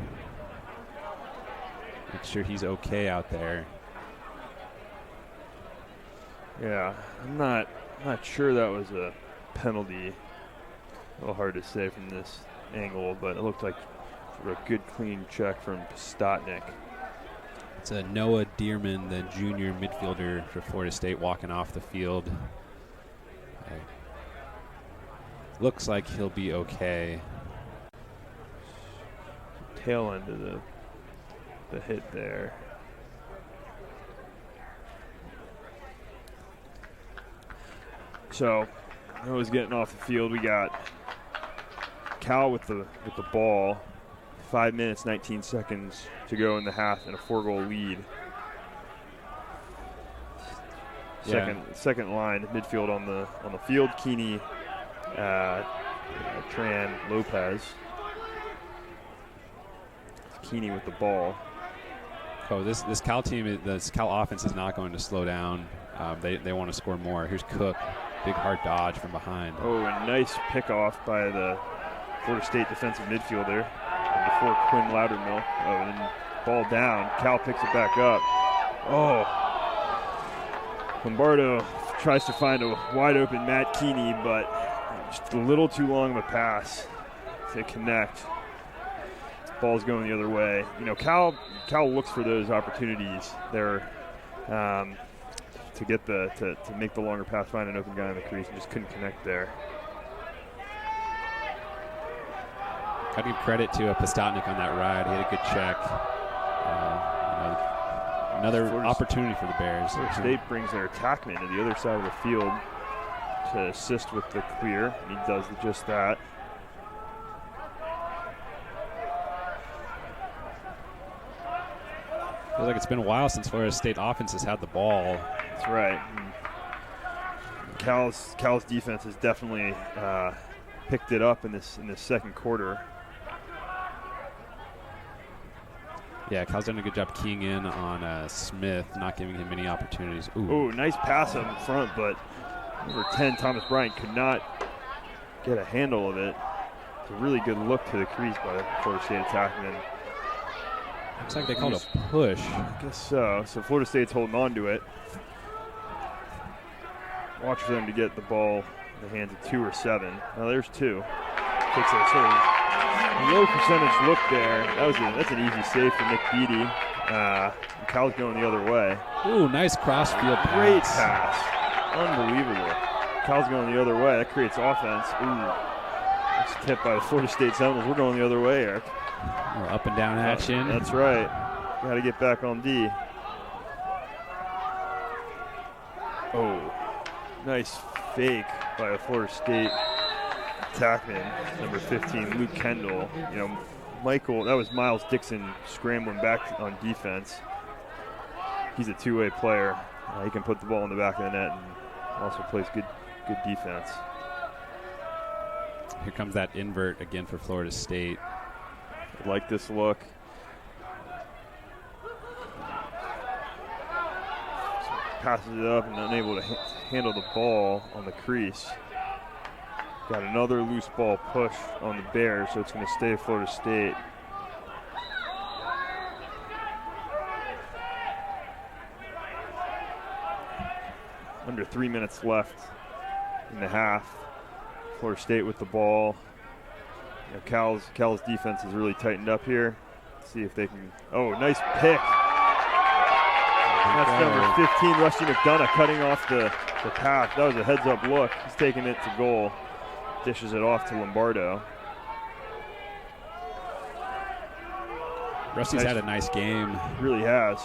Make sure he's okay out there. Yeah, I'm not sure that was a penalty. A little hard to say from this angle, but it looked like a good clean check from Pistotnik. It's a Noah Dearman, the junior midfielder for Florida State, walking off the field. Looks like he'll be okay. Tail end of the hit there. So Noah's getting off the field. We got Cal with the ball. 5 minutes, 19 seconds to go in the half, and a 4-goal lead. Second line midfield on the field. Keeney, Tran, Lopez. Keeney with the ball. Oh, this Cal team, this Cal offense is not going to slow down. They want to score more. Here's Cook big hard dodge from behind. Oh, a nice pickoff by the Florida State defensive midfielder before Quinn Loudermilk. Oh, and then ball down. Cal picks it back up. Oh. Lombardo tries to find a wide open Matt Keeney, but just a little too long of a pass to connect. Ball's going the other way. You know, Cal looks for those opportunities there to get to make the longer pass, find an open guy in the crease, and just couldn't connect there. Got to give credit to Postotnik on that ride. He had a good check. Another opportunity for the Bears. Florida State brings their attackman to the other side of the field to assist with the clear. He does just that. Feels like it's been a while since Florida State offense has had the ball. That's right. Cal's defense has definitely picked it up in this second quarter. Yeah, Cal's done a good job keying in on Smith, not giving him any opportunities. Ooh, nice pass up in front, but number 10, Thomas Bryant, could not get a handle of it. It's a really good look to the crease by the Florida State attackman. Looks like they called a push. I guess so. So Florida State's holding on to it. Watch for them to get the ball in the hands of 2 or 7. Now there's 2. Takes a sort of low percentage look there. That's an easy save for Nick Beatty. Cal's going the other way. Ooh, nice cross-field pass. Great pass. Unbelievable. Cal's going the other way. That creates offense. Ooh. That's tipped by the Florida State Seminoles. We're going the other way, Eric. Up and down action. That's right. Got to get back on D. Oh, nice fake by a Florida State attackman, number 15, Luke Kendall. You know, that was Miles Dixon scrambling back on defense. He's a two-way player. He can put the ball in the back of the net and also plays good defense. Here comes that invert again for Florida State. I like this look. Passes it up and unable to handle the ball on the crease. Got another loose ball push on the Bears, so it's going to stay Florida State. Under 3 minutes left in the half. Florida State with the ball. You know, Cal's defense has really tightened up here. Let's see if they can. Oh, nice pick. That's number 15, Rusty McDonough, cutting off the path. That was a heads-up look. He's taking it to goal. Dishes it off to Lombardo. Rusty's had a nice game. Really has.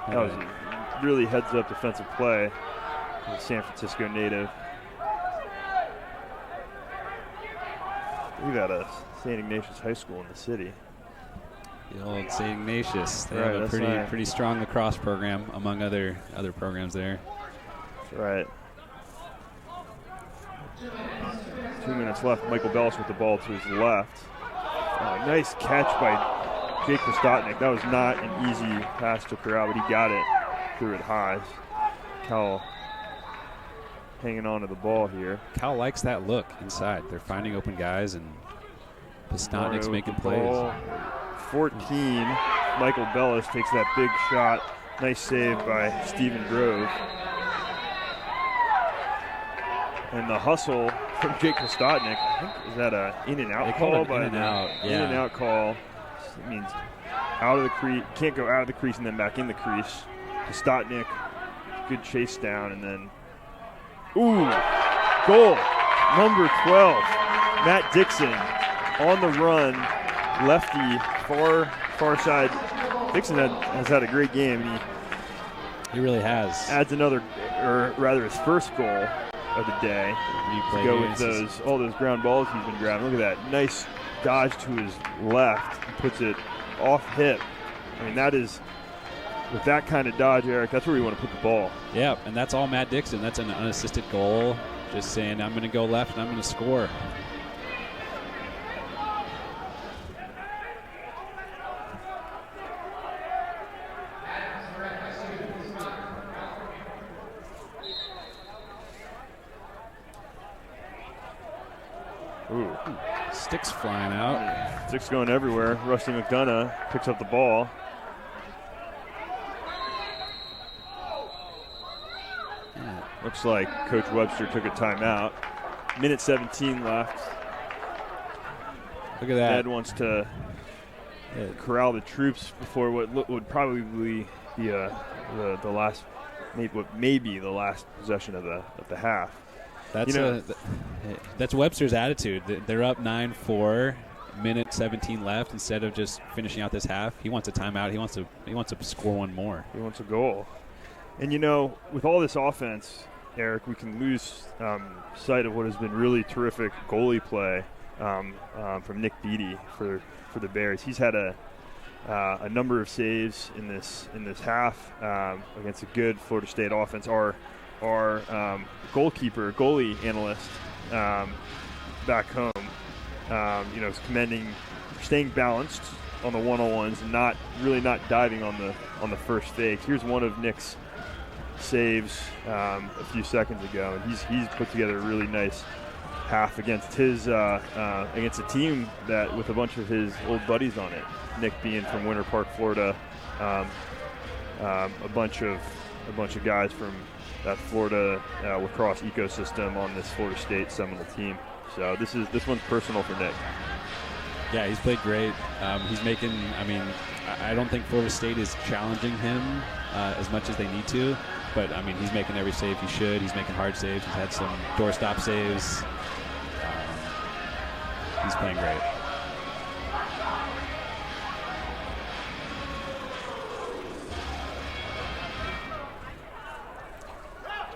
That was a really heads-up defensive play. The San Francisco native. We've got a St. Ignatius High School in the city. The old St. Ignatius. They Right, have a pretty strong lacrosse program among other programs there. That's right. 2 minutes left. Michael Bellis with the ball to his left. Nice catch by Jake Kostotnik. That was not an easy pass to Corral, but he got it. Threw it high. Cal hanging on to the ball here. Cal likes that look inside. They're finding open guys, and Postotnik's making plays. Ball. 14, Michael Bellis takes that big shot. Nice save by Stephen Grove. And the hustle from Jake Kostotnik. I think, is that an in-and-out call? In-and-out call. It means out of the crease. Can't go out of the crease and then back in the crease. Kostotnik, good chase down, and then ooh, goal. Number 12, Matt Dixon on the run. Lefty, far side. Dixon has had a great game. He really has. Adds another, or rather his first goal of the day. To go with all those ground balls he's been grabbing. Look at that. Nice dodge to his left. He puts it off hip. I mean, that is, with that kind of dodge, Eric, that's where you want to put the ball. Yeah, and that's all Matt Dixon. That's an unassisted goal. Just saying, I'm going to go left and I'm going to score. Ooh. Sticks flying out. Sticks going everywhere. Rusty McDonough picks up the ball. Yeah. Looks like Coach Webster took a timeout. Minute 17 left. Look at that. Ed wants to corral the troops before what would probably be the last, what may be the last possession of the half. That's Webster's attitude. They're up 9-4, minute 17 left. Instead of just finishing out this half, he wants a timeout. He wants to score one more. He wants a goal. And with all this offense, Eric, we can lose sight of what has been really terrific goalie play from Nick Beattie for the Bears. He's had a number of saves in this half against a good Florida State offense. Our goalie analyst back home, is commending staying balanced on the one-on-ones and not diving on the first fake. Here's one of Nick's saves a few seconds ago, and he's put together a really nice half against his against a team that with a bunch of his old buddies on it. Nick being from Winter Park, Florida, a bunch of guys from that Florida lacrosse ecosystem on this Florida State Seminole team. So this one's personal for Nick. Yeah, he's played great. He's making. I don't think Florida State is challenging him as much as they need to, but he's making every save he should. He's making hard saves. He's had some doorstop saves. He's playing great.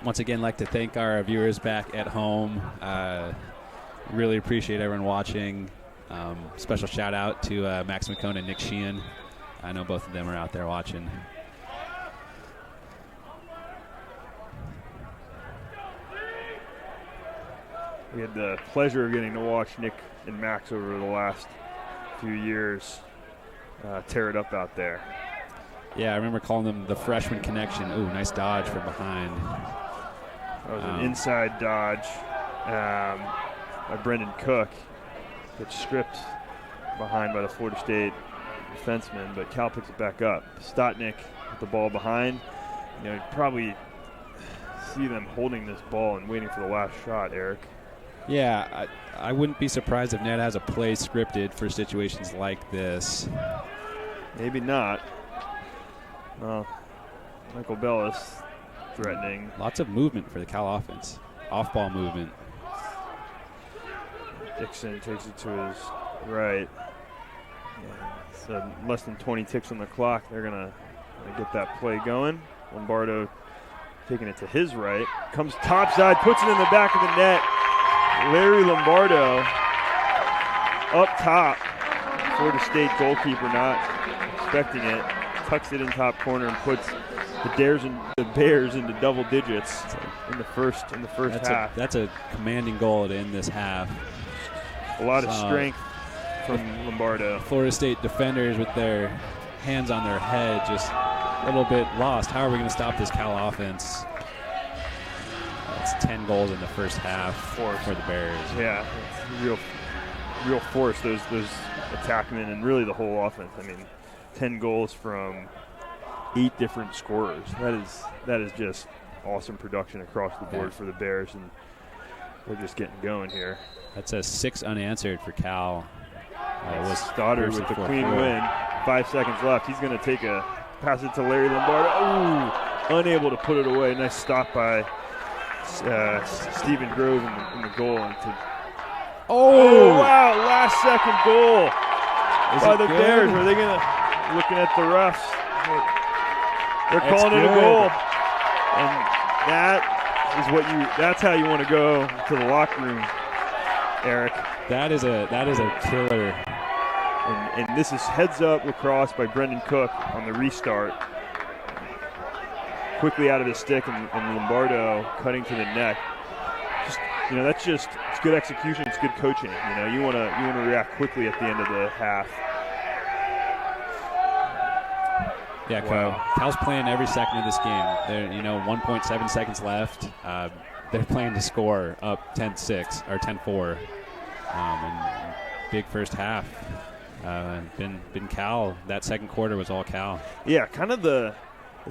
Once again, like to thank our viewers back at home. Really appreciate everyone watching. Special shout out to Max McCone and Nick Sheehan. I know both of them are out there watching. We had the pleasure of getting to watch Nick and Max over the last few years tear it up out there. Yeah, I remember calling them the freshman connection. Ooh, nice dodge from behind. That was an inside dodge by Brendan Cook. Gets stripped behind by the Florida State defenseman, but Cal picks it back up. Stotnick with the ball behind. You'd probably see them holding this ball and waiting for the last shot, Eric. Yeah, I wouldn't be surprised if Ned has a play scripted for situations like this. Maybe not. Well, Michael Bellis threatening. Lots of movement for the Cal offense. Off-ball movement. Dixon takes it to his right. So less than 20 ticks on the clock. They're gonna get that play going. Lombardo taking it to his right. Comes topside, puts it in the back of the net. Larry Lombardo up top. Florida State goalkeeper not expecting it. Tucks it in top corner and puts the Bears into double digits in the first half. That's a commanding goal to end this half. A lot of strength from Lombardo. Florida State defenders with their hands on their head, just a little bit lost. How are we going to stop this Cal offense? It's 10 goals in the first half for the Bears. Yeah, real force, those attackmen and really the whole offense. 10 goals from 8 different scorers. That is just awesome production across the board for the Bears, and they're just getting going here. That's a 6 unanswered for Cal. It was Stoddard with the clean win. 5 seconds left. He's going to pass it to Larry Lombardo. Ooh, unable to put it away. Nice stop by Stephen Grove in the goal. Oh, wow, last second goal by the Bears. Are they going to, looking at the refs, they're calling it a goal. And that's how you want to go to the locker room, Eric. That is a killer. And this is heads up lacrosse by Brendan Cook on the restart. Quickly out of his stick and Lombardo cutting to the neck. It's good execution. It's good coaching. You want to react quickly at the end of the half. Yeah, wow. Cal's playing every second of this game. They're 1.7 seconds left. They're playing to score up 10-6 or 10-4. and big first half. Been Cal. That second quarter was all Cal. Yeah, kind of the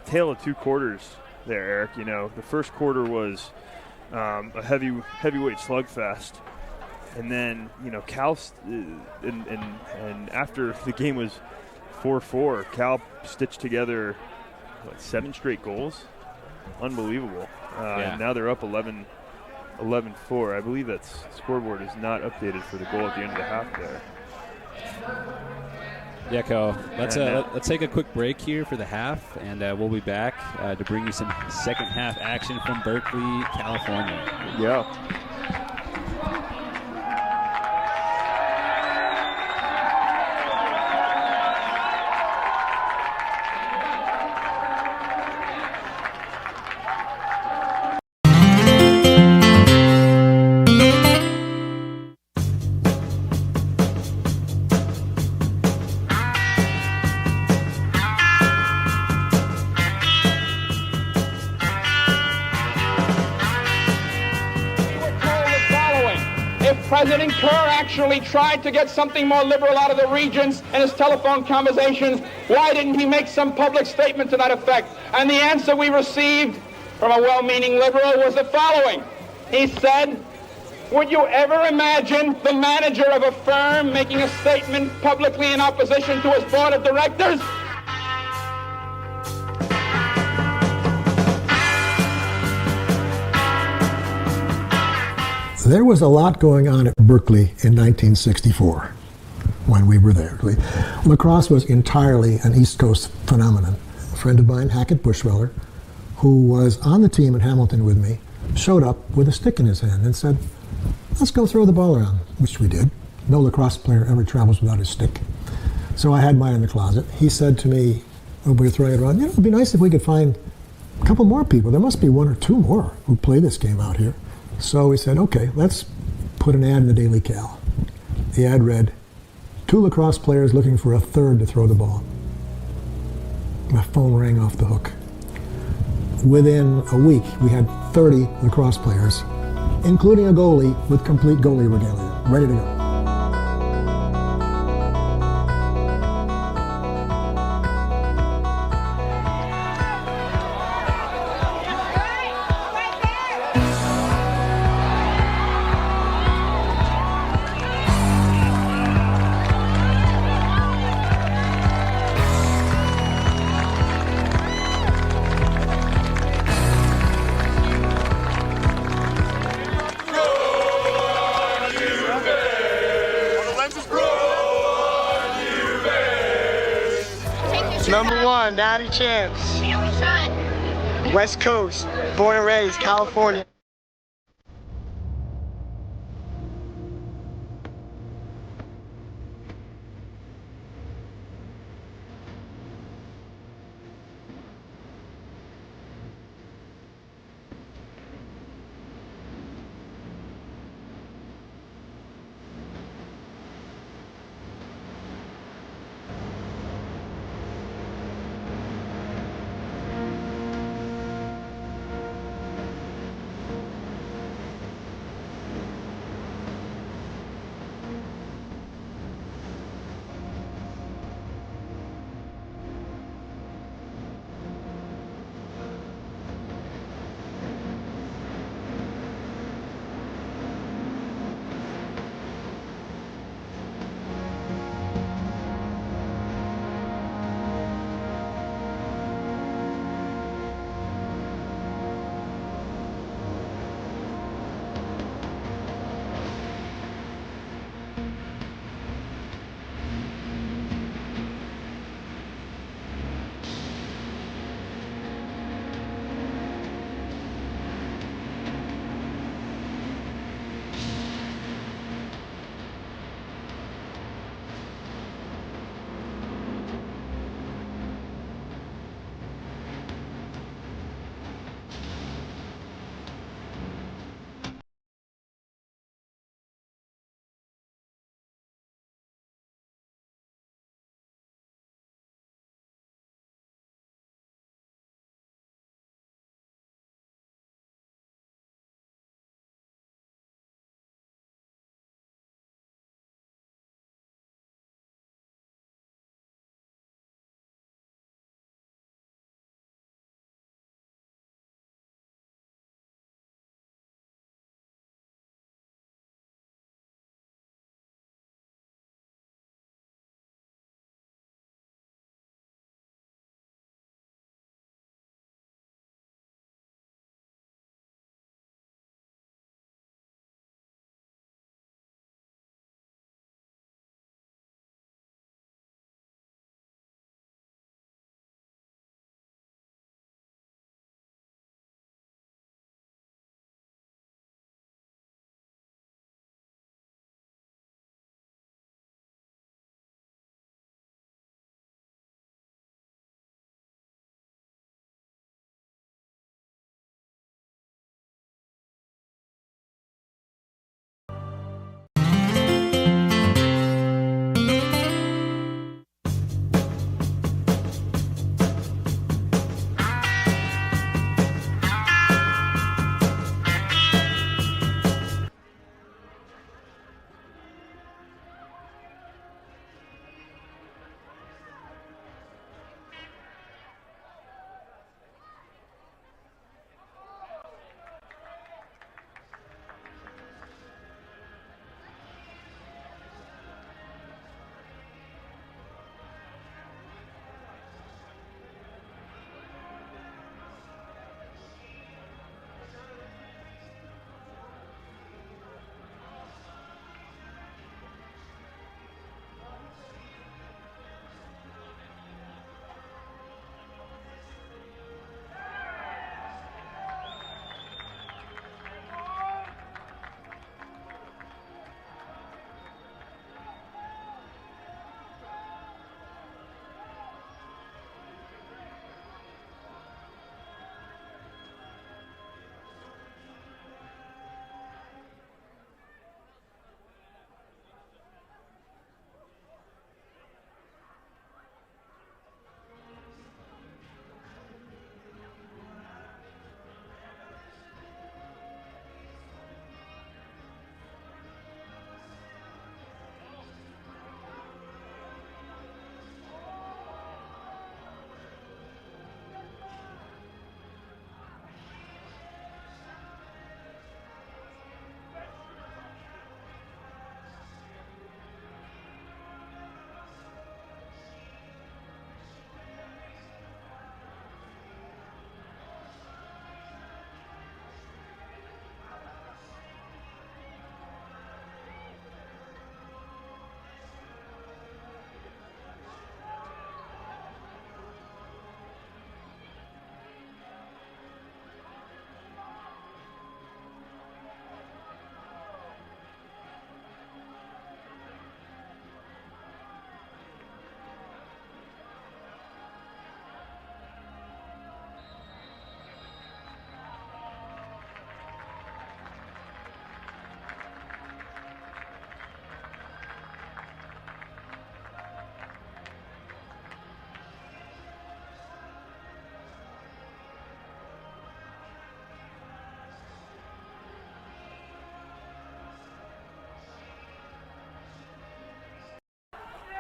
tale of two quarters there, Eric. You know, the first quarter was a heavyweight slugfest, and then Cal and after the game was 4-4, Cal stitched together 7 straight goals. Unbelievable. And now they're up 11-4. I believe that scoreboard is not updated for the goal at the end of the half there. Yeah, Co. Let's take a quick break here for the half, and we'll be back to bring you some second half action from Berkeley, California. Yeah. President Kerr actually tried to get something more liberal out of the regents in his telephone conversations. Why didn't he make some public statement to that effect? And the answer we received from a well-meaning liberal was the following. He said, would you ever imagine the manager of a firm making a statement publicly in opposition to his board of directors? There was a lot going on at Berkeley in 1964 when we were there. Lacrosse was entirely an East Coast phenomenon. A friend of mine, Hackett Bushweller, who was on the team at Hamilton with me, showed up with a stick in his hand and said, let's go throw the ball around, which we did. No lacrosse player ever travels without his stick. So I had mine in the closet. He said to me, when we were throwing it around, it'd be nice if we could find a couple more people. There must be 1 or 2 more who play this game out here. So we said, okay, let's put an ad in the Daily Cal. The ad read, 2 lacrosse players looking for a third to throw the ball. My phone rang off the hook. Within a week, we had 30 lacrosse players, including a goalie with complete goalie regalia, ready to go. Number 1, Daddy Champs. West Coast, born and raised, California.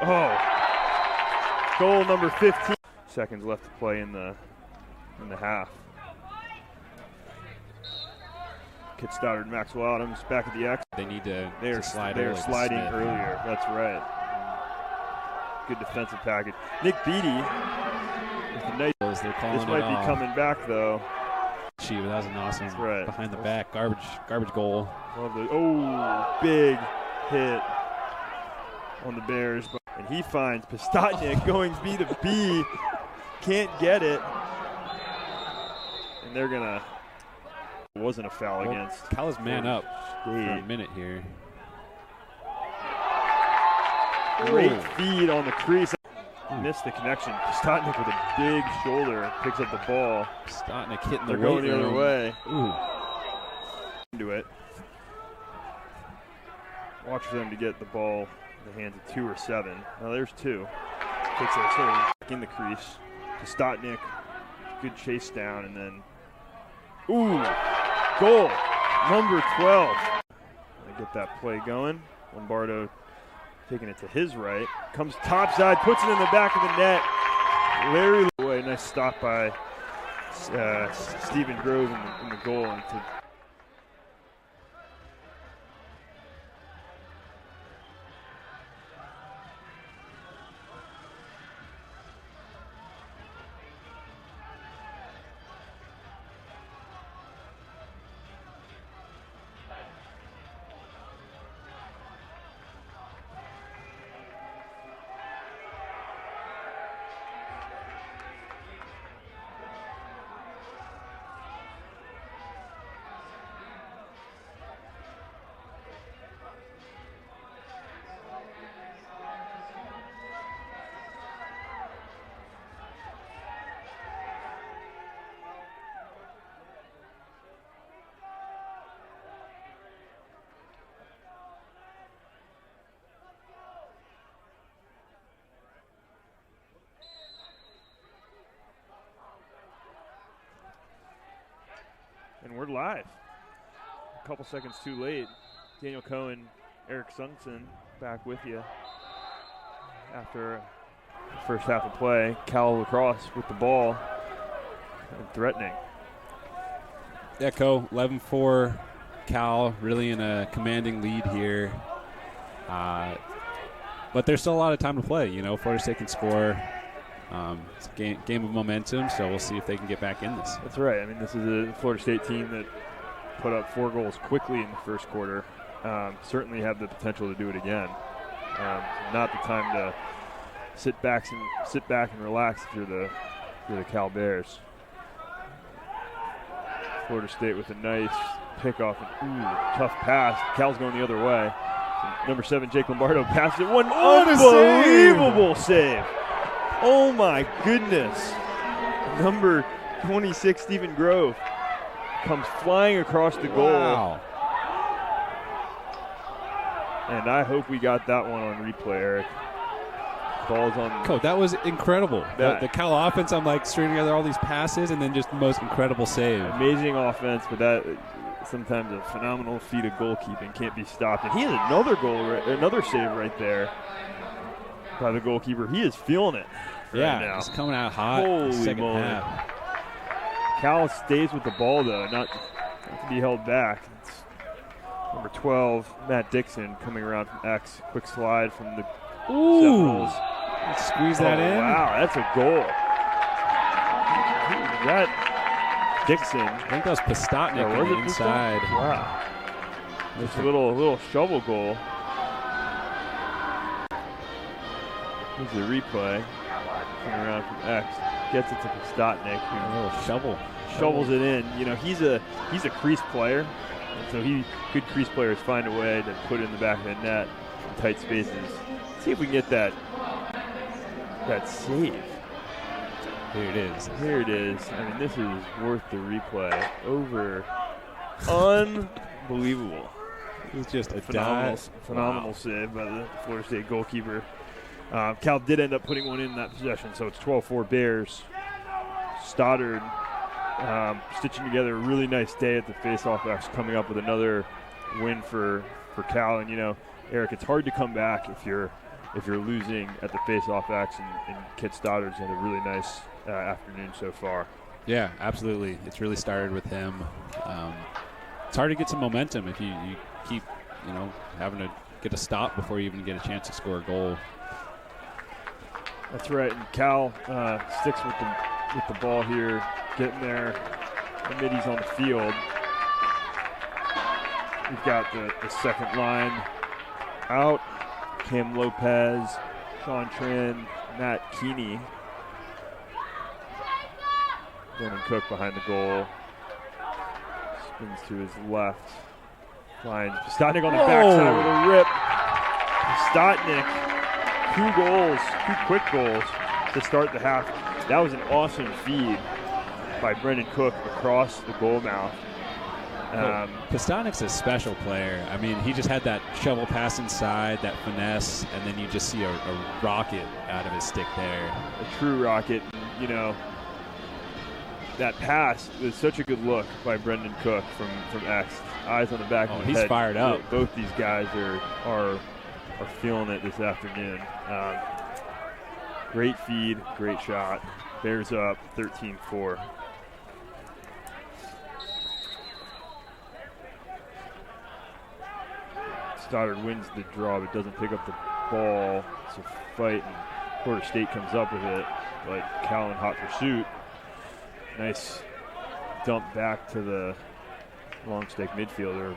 Oh, goal number 15. Seconds left to play in the half. Kit Stoddard, Maxwell Adams back at the X. They need to slide. They're sliding earlier. That's right. Good defensive package. Nick Beatty with the nice. This might be coming back though. That was an awesome behind the back garbage goal. Big hit on the Bears, and he finds Pistotnik going B to B, can't get it, and they're gonna. It wasn't a foul against. Cal is man up for a minute here. Great feed on the crease. Missed the connection. Pistotnik with a big shoulder picks up the ball. Pistotnik hitting the They're going the other way. Ooh. Into it. Watch for them to get the ball in the hands of 2 or 7. Now there's 2. Takes a sort of in the crease. Pistotnik, good chase down, and then goal number 12. They get that play going. Lombardo taking it to his right. Comes topside, puts it in the back of the net. Larry away. Nice stop by Stephen Grove in the goal. And we're live. A couple seconds too late. Daniel Cohen, Eric Sungson back with you after the first half of play. Cal Lacrosse with the ball and threatening. Echo 11-4. Cal really in a commanding lead here. But there's still a lot of time to play. You know, Florida State can score. It's a game of momentum, so we'll see if they can get back in this. That's right. I mean, this is a Florida State team that put up 4 goals quickly in the first quarter. Certainly have the potential to do it again. Not the time to sit back and relax if you're the Cal Bears. Florida State with a nice pickoff and tough pass. Cal's going the other way. So number 7, Jake Lombardo passes it. One unbelievable save. Oh my goodness. Number 26, Stephen Grove, comes flying across the goal. Wow. And I hope we got that one on replay, Eric. Ball's on. Coach, that was incredible. The Cal offense, I'm like stringing together all these passes and then just the most incredible save. Amazing offense, but that sometimes a phenomenal feat of goalkeeping can't be stopped. And he has another save right there by the goalkeeper. He is feeling it. Yeah, now. He's coming out hot. Holy second moly. half. Cal stays with the ball, though, not to be held back. It's number 12, Matt Dixon, coming around from X. Quick slide from the Seminoles. Let's squeeze that in. Wow, that's a goal. That Dixon. I think that was Pistotnik on the inside. Wow. It's a little shovel goal. Here's the replay. Coming around from X. Gets it to Pistotnik. A little shovel. Shovels it in. You know, he's a crease player. And so good crease players find a way to put it in the back of the net in tight spaces. Let's see if we can get that save. Here it is. Here it is. I mean, this is worth the replay. Over. Unbelievable. It was just a phenomenal save by the Florida State goalkeeper. Cal did end up putting one in that possession, so it's 12-4 Bears. Stoddard stitching together a really nice day at the faceoff, actually coming up with another win for Cal. And, you know, Eric, it's hard to come back if you're if you're losing at the face-off X, and Kit Stoddard's had a really nice afternoon so far. Yeah, absolutely. It's really started with him. It's hard to get some momentum if you keep, having to get a stop before you even get a chance to score a goal. That's right. And Cal sticks with the ball here, getting there. The middies on the field. We've got the second line out. Cam Lopez, Sean Tran, Matt Keeney. Brennan Cook behind the goal. Spins to his left. Finds Stotnick on the backside with a rip. Stotnick, 2 quick goals to start the half. That was an awesome feed by Brendan Cook across the goal mouth. Pastonik's a special player. I mean, he just had that shovel pass inside, that finesse, and then you just see a rocket out of his stick there. A true rocket. That pass was such a good look by Brendan Cook from X. Eyes on the back of his head. He's fired up. Both these guys are feeling it this afternoon. Great feed, great shot. Bears up 13-4. Stoddard wins the draw but doesn't pick up the ball. It's a fight, and Florida State comes up with it, but Cal in hot pursuit. Nice dump back to the long stick midfielder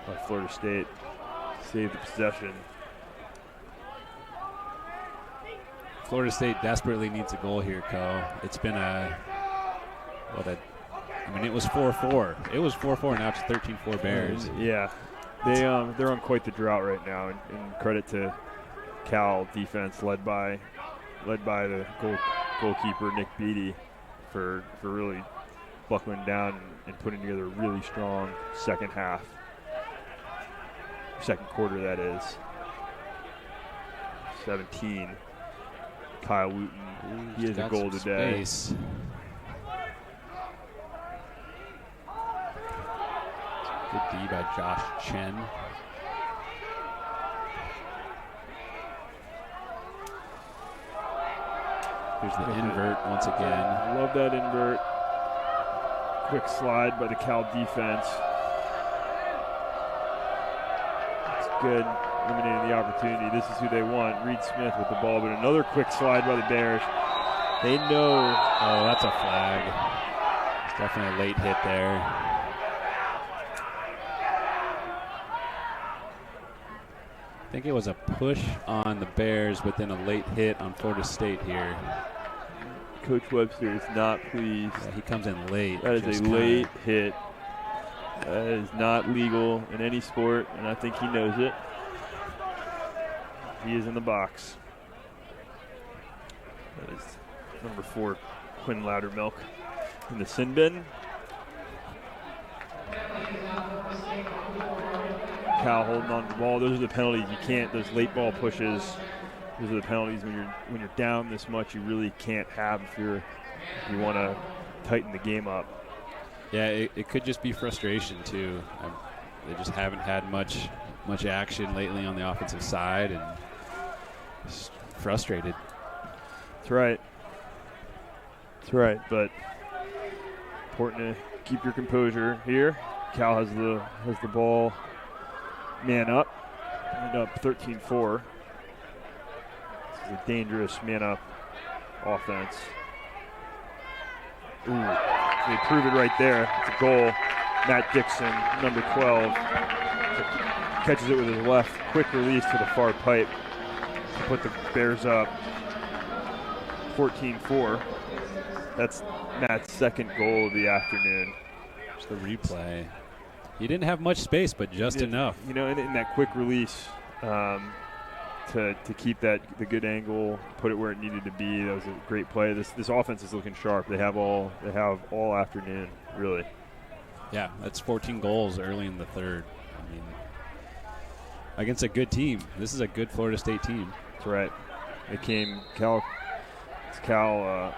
of Florida State. Save the possession. Florida State desperately needs a goal here, Co. It's been it was 4-4. It was 4-4, now it's 13-4 Bears. Yeah. They're on quite the drought right now, and credit to Cal defense led by the goalkeeper Nick Beattie for really buckling down and putting together a really strong second quarter, that is. 17. Kyle Wooten, he has a goal today. Space. Good D by Josh Chen. Here's the invert once again. Love that invert. Quick slide by the Cal defense. It's good, eliminating the opportunity. This is who they want. Reed Smith with the ball, but another quick slide by the Bears. They know. Oh, that's a flag. It's definitely a late hit there. I think it was a push on the Bears, but then a late hit on Florida State here. Coach Webster is not pleased. Yeah, he comes in late. That is a late hit. That is not legal in any sport, and I think he knows it. He is in the box. That is number 4, Quinn Loudermilk in the sin bin. Cal holding on to the ball. Those are the penalties. You can't. Those late ball pushes. Those are the penalties when you're down this much. You really can't have if you want to tighten the game up. Yeah, it could just be frustration too. They just haven't had much action lately on the offensive side, and just frustrated. That's right. But important to keep your composure here. Cal has the ball. Man up. And up 13-4. This is a dangerous man-up offense. Ooh, they prove it right there. It's a goal. Matt Dixon, number 12, catches it with his left. Quick release to the far pipe to put the Bears up 14-4. That's Matt's second goal of the afternoon. Just the replay. He didn't have much space, but just enough. In that quick release to keep the good angle, put it where it needed to be. That was a great play. This offense is looking sharp. They have all afternoon, really. Yeah, that's 14 goals early in the third. I mean, against a good team. This is a good Florida State team. That's right. Cal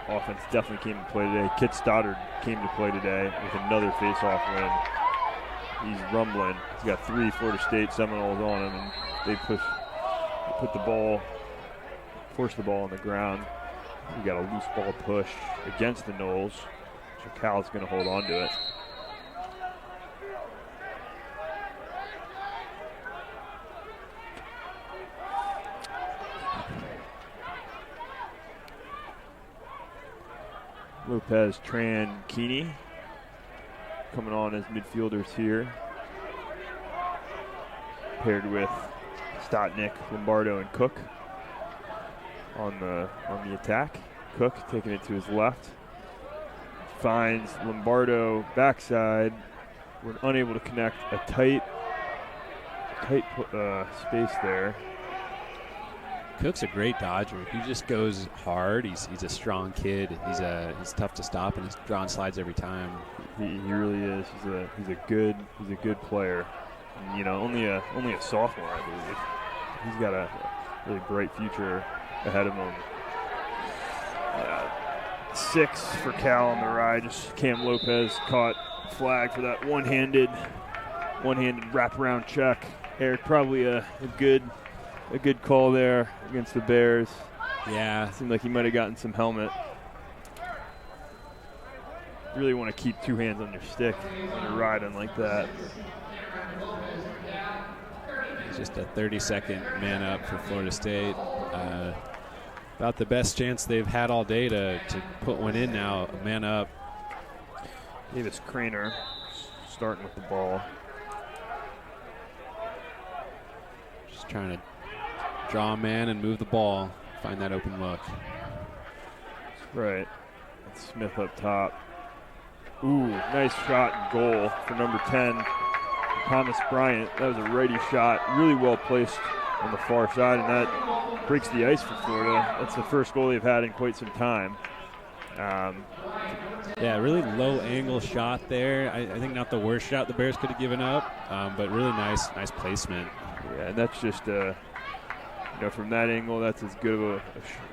offense definitely came to play today. Kit Stoddard came to play today with another face-off win. He's rumbling. He's got 3 Florida State Seminoles on him, and they force the ball on the ground. You got a loose ball push against the Noles, so Cal's going to hold on to it. Lopez, Tran, Keeney coming on as midfielders here, paired with Stotnick, Lombardo, and Cook on the attack. Cook taking it to his left, finds Lombardo backside. We're unable to connect a tight space there. Cook's a great dodger. He just goes hard. He's a strong kid. He's tough to stop, and he's drawing slides every time. He really is. He's a good player. And, you know, only a sophomore, I believe. He's got a really bright future ahead of him. 6 for Cal on the ride. Just Cam Lopez caught flag for that one-handed wraparound check. Eric, probably a good call there against the Bears. Yeah. Seemed like he might have gotten some helmet. You really want to keep 2 hands on your stick when you're riding like that. It's just a 30-second man up for Florida State. About the best chance they've had all day to put one in now, a man up. Davis Craner starting with the ball. Just trying to draw a man and move the ball, find that open look. Right. Smith up top. Ooh, nice shot and goal for number 10, Thomas Bryant. That was a righty shot, really well placed on the far side, and that breaks the ice for Florida. That's the first goal they've had in quite some time. Yeah, really low angle shot there. I think not the worst shot the Bears could have given up, but really nice placement. Yeah, and that's just from that angle, that's as good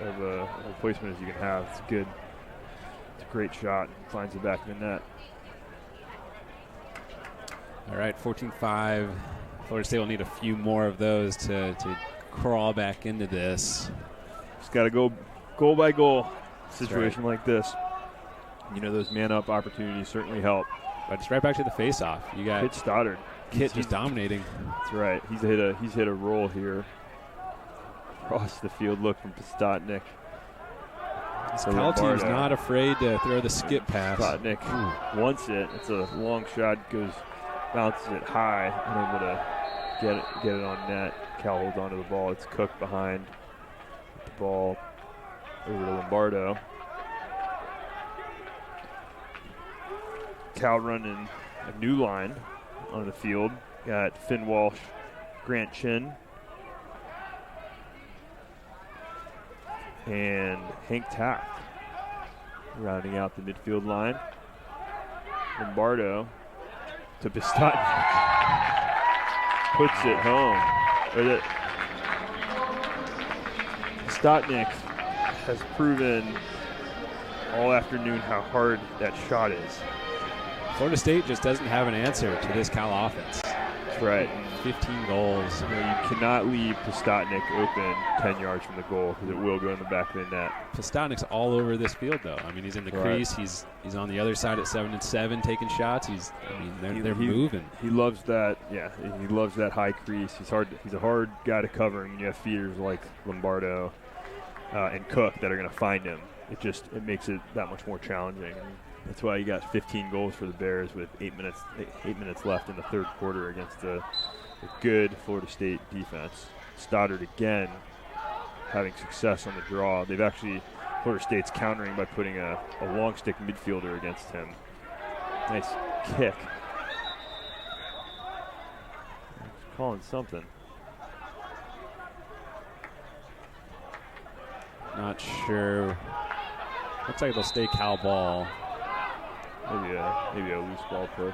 of a placement as you can have. It's good. It's a great shot. Finds the back of the net. All right, 14-5. Florida State will need a few more of those to crawl back into this. Just got to go goal by goal situation like this. You know, those man-up opportunities certainly help. But it's right back to the face-off. You got Kit Stoddard. Kit just dominating. That's right. He's hit a roll here. Across the field, look from Stotnick. This Cal team's not afraid to throw the skip pass. Stotnick wants it. It's a long shot, bounces it high, unable to get it on net. Cal holds onto the ball. It's Cook behind the ball over to Lombardo. Cal running a new line on the field. Got Finn Walsh, Grant Chin, and Hank Taft rounding out the midfield line. Lombardo to Pistotnik. Puts it home. Pistotnik has proven all afternoon how hard that shot is. Florida State just doesn't have an answer to this Cal offense. That's right. 15 goals. You cannot leave Pistotnik open 10 yards from the goal because it will go in the back of the net. Pistotnik's all over this field, though. I mean, he's in the crease. He's on the other side at 7-7 taking shots. They're moving. He loves that. Yeah, he loves that high crease. He's a hard guy to cover, and you have feeders like Lombardo and Cook that are going to find him. It makes it that much more challenging. That's why you got 15 goals for the Bears with 8 minutes left in the third quarter against a good Florida State defense. Stoddard again having success on the draw. Florida State's countering by putting a long stick midfielder against him. Nice kick. Calling something. Not sure. Looks like it'll stay Cal ball. Maybe a loose ball push.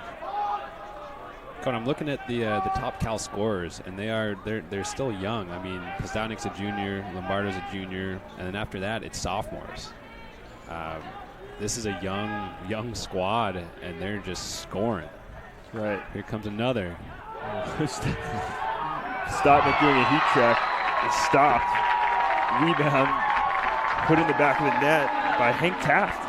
Coach, I'm looking at the top Cal scorers, and they're still young. I mean, Pistotnik's a junior, Lombardo's a junior, and then after that, it's sophomores. This is a young squad, and they're just scoring. Right. Here comes another. Stotnick doing a heat check. is stopped. Rebound put in the back of the net by Hank Taft.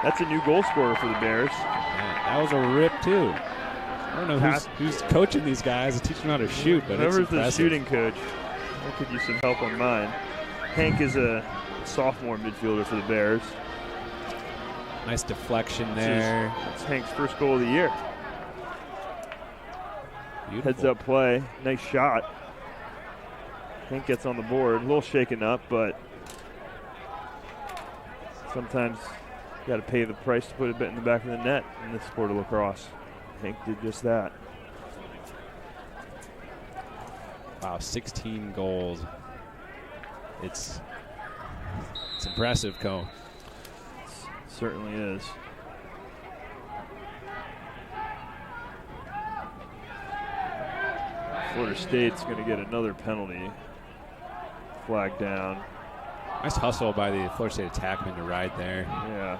That's a new goal scorer for the Bears. Yeah, that was a rip, too. I don't know who's coaching these guys and teaching them how to shoot, but whoever's it's impressive. the shooting coach, I could use some help on mine. Hank is a sophomore midfielder for the Bears. Nice deflection there. That's Hank's first goal of the year. Beautiful. Heads up play. Nice shot. Hank gets on the board. A little shaken up, but sometimes you got to pay the price to put a bit in the back of the net in this sport of lacrosse. Hank did just that. Wow, 16 goals. It's impressive, Co. Certainly is. Florida State's going to get another penalty. Flag down. Nice hustle by the Florida State attackman to ride there. Yeah.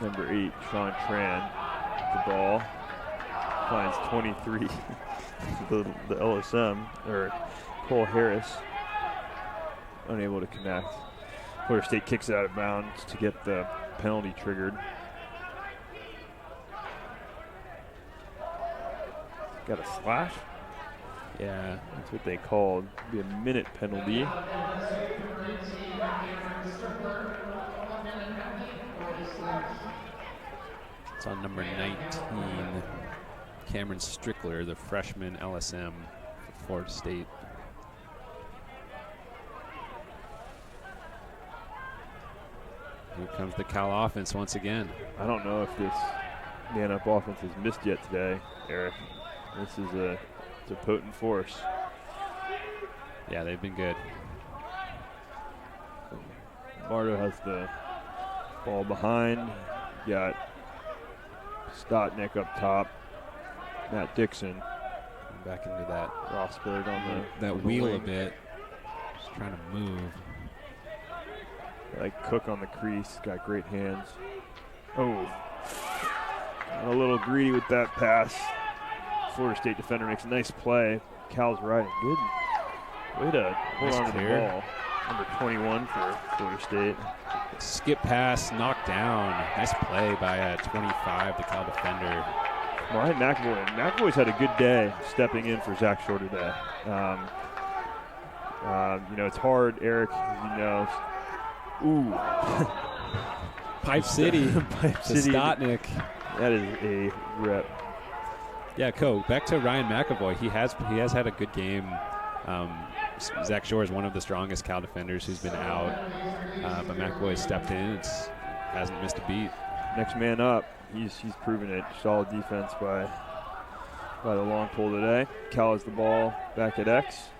Number 8, Sean Tran, the ball. Finds 23. the LSM, or Cole Harris, unable to connect. Florida State kicks it out of bounds to get the penalty triggered. Got a slash? Yeah. That's what they called. Be a minute penalty. It's on number 19, Cameron Strickler, the freshman LSM for Florida State. Here comes the Cal offense once again. I don't know if this man-up offense has missed yet today, Eric. This is it's a potent force. Yeah, they've been good. Bardo has the ball behind. Got Stotnick up top. Matt Dixon. Back into that Rossberg on that wheel a bit. Just trying to move. Like Cook on the crease. Got great hands. Oh. A little greedy with that pass. Florida State defender makes a nice play. Cal's riding. Good way to hold on to the ball. Number 21 for Florida State. Skip pass, knocked down. Nice play by 25, the Cal defender. Ryan McAvoy. McAvoy's had a good day stepping in for Zach Shore today. It's hard, Eric, as you know. Ooh. Pipe City. Pipe City. Stotnick. That is a rep. Yeah, back to Ryan McAvoy. He has had a good game. Zach Shore is one of the strongest Cal defenders who's been out, but McAvoy stepped in. Hasn't missed a beat. Next man up. He's proven it. Solid defense by the long pull today. Cal has the ball back at X.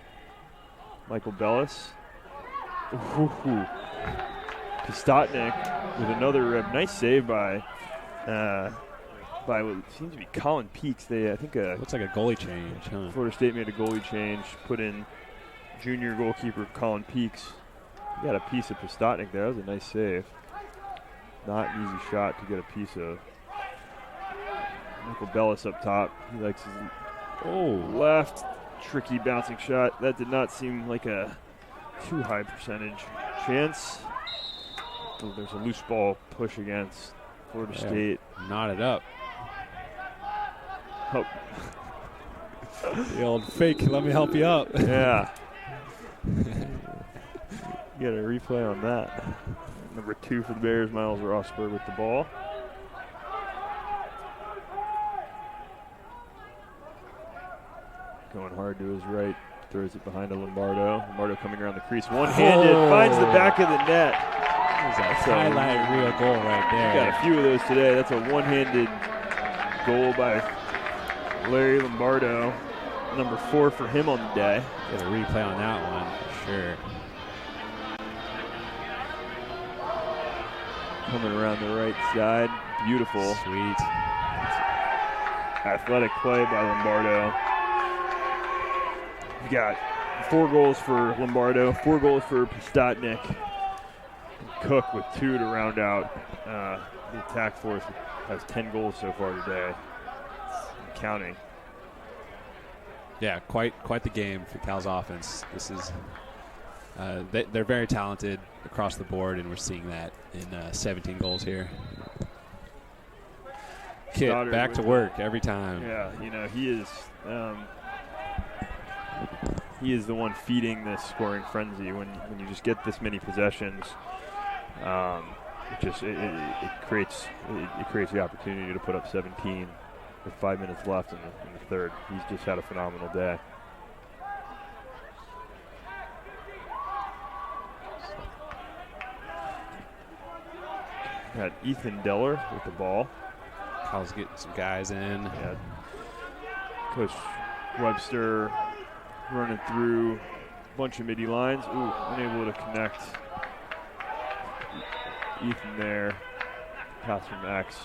Michael Bellis. Stotnick with another rip. Nice save by what seems to be Colin Peaks. Looks like a goalie change, huh? Florida State made a goalie change, put in junior goalkeeper Colin Peaks. He got a piece of Stotnick there. That was a nice save. Not an easy shot to get a piece of. Michael Bellis up top. He likes his left tricky bouncing shot. That did not seem like a too high percentage chance. Oh, there's a loose ball push against Florida State. Knotted up. Oh. The old fake, let me help you up. Yeah. You got a replay on that. Number 2 for the Bears, Miles Rossberg with the ball. Going hard to his right, throws it behind to Lombardo. Lombardo coming around the crease, one-handed, finds the back of the net. That's a highlight reel goal right there. Got a few of those today. That's a one-handed goal by Larry Lombardo. Number 4 for him on the day. Get a replay on that one for sure. Coming around the right side. Beautiful. Sweet. Athletic play by Lombardo. You got 4 goals for Lombardo, 4 goals for Stotnick. Cook with 2 to round out. The attack force has 10 goals so far today. And counting. Yeah, quite the game for Cal's offense. This is they're very talented across the board, and we're seeing that in 17 goals here. Kit Stoddard back to work every time. Yeah, he is the one feeding this scoring frenzy. When you just get this many possessions, it creates the opportunity to put up 17 with 5 minutes left in the third. He's just had a phenomenal day. Got Ethan Deller with the ball. Cal's getting some guys in. Yeah. Coach Webster running through a bunch of midi lines. Ooh, unable to connect. Ethan there. Pass from X.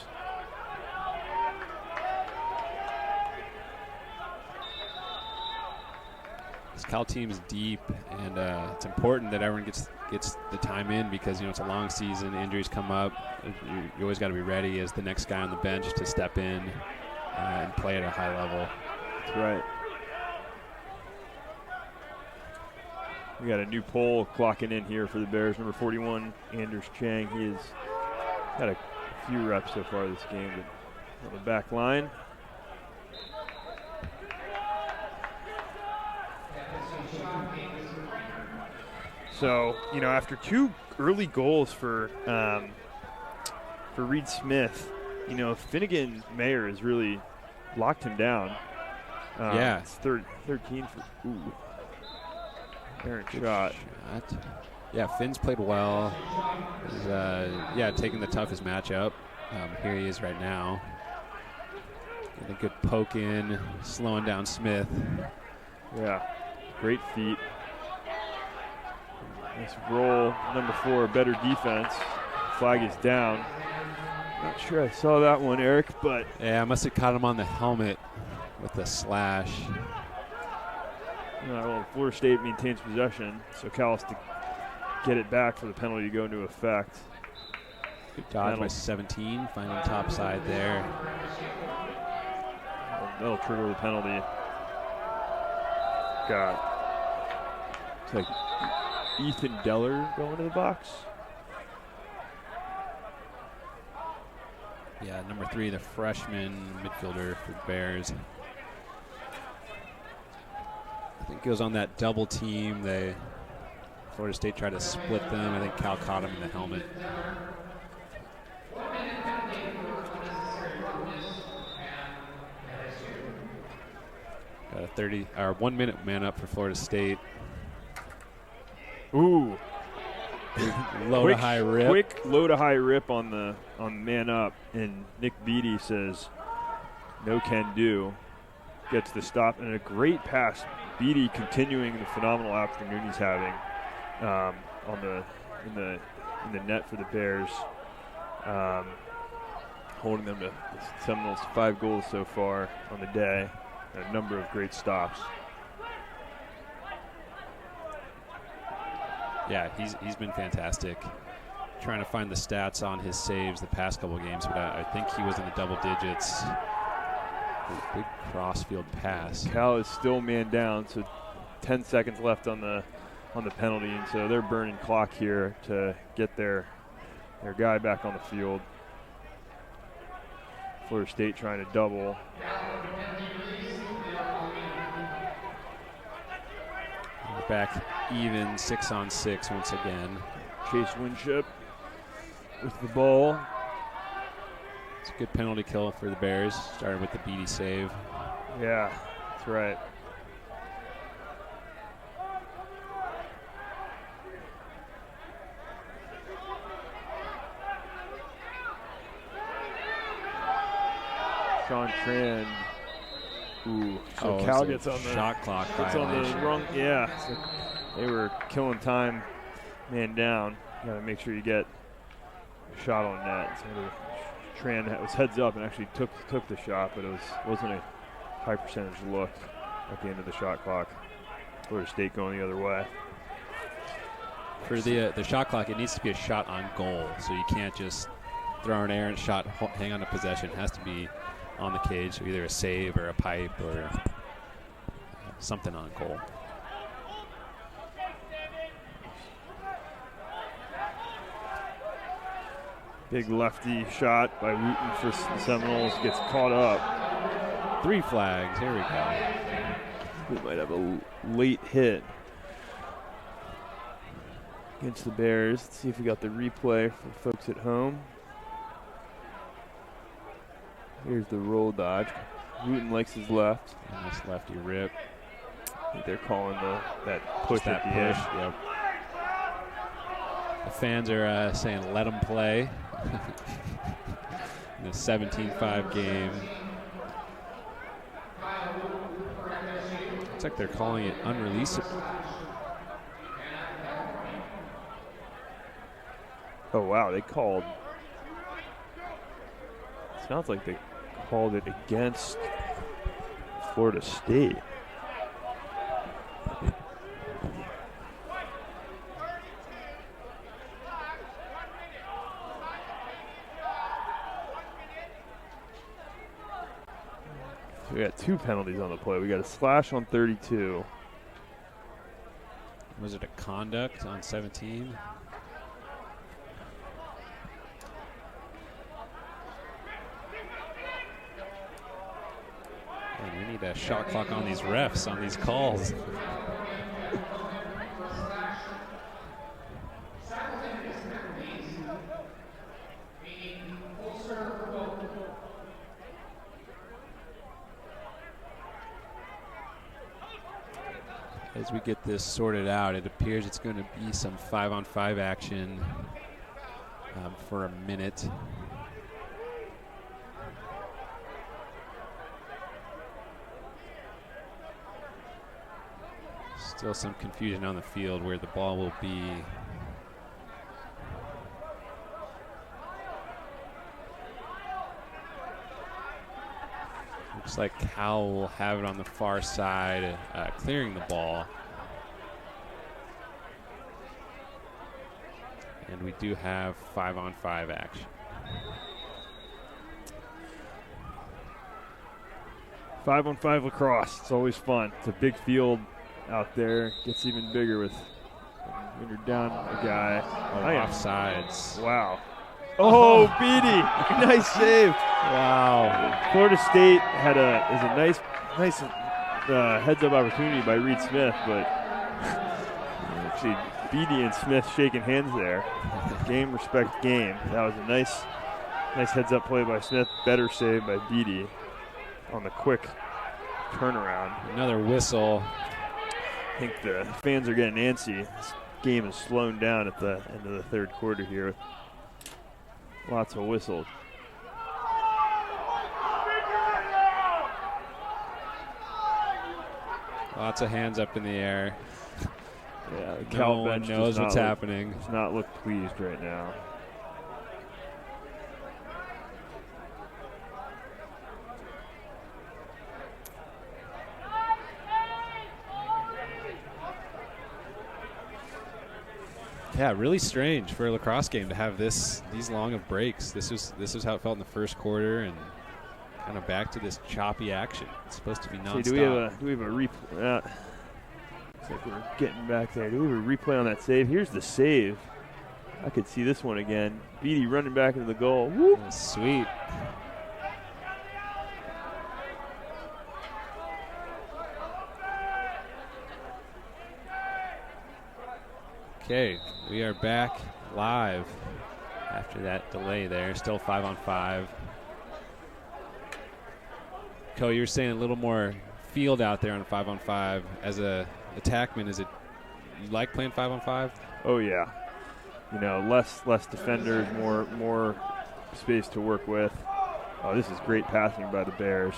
This Cal team is deep, and it's important that everyone gets the time in because it's a long season. Injuries come up. You always got to be ready as the next guy on the bench to step in and play at a high level. That's right. We got a new pole clocking in here for the Bears. Number 41, Anders Chang. He has had a few reps so far this game, but on the back line. So, after two early goals for Reed Smith, Finnegan Mayer has really locked him down. Yeah. It's 13 for, Aaron shot. Yeah, Finn's played well. He's, taking the toughest matchup. Here he is right now. Getting a good poke in, slowing down Smith. Yeah, great feet. Nice roll. Number 4, better defense. Flag is down. Not sure I saw that one, Eric, but. Yeah, I must have caught him on the helmet with the slash. Well, Florida State maintains possession, so Cal has to get it back for the penalty to go into effect. Good dodge by 17, finding top side there. That'll trigger the penalty. It's like Ethan Deller going to the box. Yeah, number 3, the freshman midfielder for the Bears. I think it was on that double team. Florida State tried to split them. I think Cal caught him in the helmet. Got a 1 minute man up for Florida State. Ooh. Low to high rip. Quick low to high rip on the man up, and Nick Beattie says no can do. Gets the stop and a great pass. Beattie continuing the phenomenal afternoon he's having in the net for the Bears, holding them to the Seminoles 5 goals so far on the day, and a number of great stops. Yeah, he's been fantastic. Trying to find the stats on his saves the past couple games, but I think he was in the double digits. Big crossfield pass. Cal is still man down, so 10 seconds left on the penalty, and so they're burning clock here to get their guy back on the field. Florida State trying to double. We're back even 6-on-6 once again. Chase Winship with the ball. It's a good penalty kill for the Bears, starting with the Beattie save. Yeah, that's right. Sean Tran. Ooh, so Cal gets on the shot clock gets on violation. the wrong. Yeah, so they were killing time, man down. Got to make sure you get a shot on net. So Tran was heads up and actually took the shot, but it wasn't a high percentage look at the end of the shot clock. Florida State going the other way. For the shot clock, it needs to be a shot on goal, so you can't just throw an errant shot, hang on to possession. It has to be on the cage, so either a save or a pipe or something on goal. Big lefty shot by Wooten for the Seminoles gets caught up. 3 flags. Here we go. We might have a late hit against the Bears. Let's see if we got the replay for folks at home. Here's the roll dodge. Wooten likes his left. Nice lefty rip. I think they're calling that push Just that at the end. push. Yep. The fans are saying let them play. In the 17-5 game. Looks like they're calling it unreleasable. Oh, wow, they called. Sounds like they called it against Florida State. We got 2 penalties on the play. We got a slash on 32. Was it a conduct on 17? Man, we need a shot clock on these refs, on these calls. As we get this sorted out, it appears it's going to be some 5-on-5 action for a minute. Still some confusion on the field where the ball will be. Looks like Cal will have it on the far side, clearing the ball. And we do have 5-on-5 action. 5-on-5 lacrosse. It's always fun. It's a big field out there. Gets even bigger with when you're down a guy. Offsides. Wow. Oh, Beatty. Nice save. Wow. Florida State had a nice heads-up opportunity by Reed Smith, but actually Beatty and Smith shaking hands there. Game, respect, game. That was a nice heads-up play by Smith. Better save by Beatty on the quick turnaround. Another whistle. I think the fans are getting antsy. This game is slowing down at the end of the third quarter here with lots of whistles. Lots of hands up in the air. Yeah, the No Cal one bench knows what's happening. Does not look pleased right now. Yeah, really strange for a lacrosse game to have these long of breaks. This was how it felt in the first quarter, and kind of back to this choppy action. It's supposed to be nonstop. Do we have a replay? Looks like we're getting back there. Do we have a replay on that save? Here's the save. I could see this one again. Beatty running back into the goal. Whoop. That's sweet. Okay, we are back live after that delay there. Still 5-on-5. Co, you were saying a little more field out there on 5-on-5. As a attackman, you like playing 5-on-5? Oh yeah, less defenders, more space to work with. Oh, this is great passing by the Bears.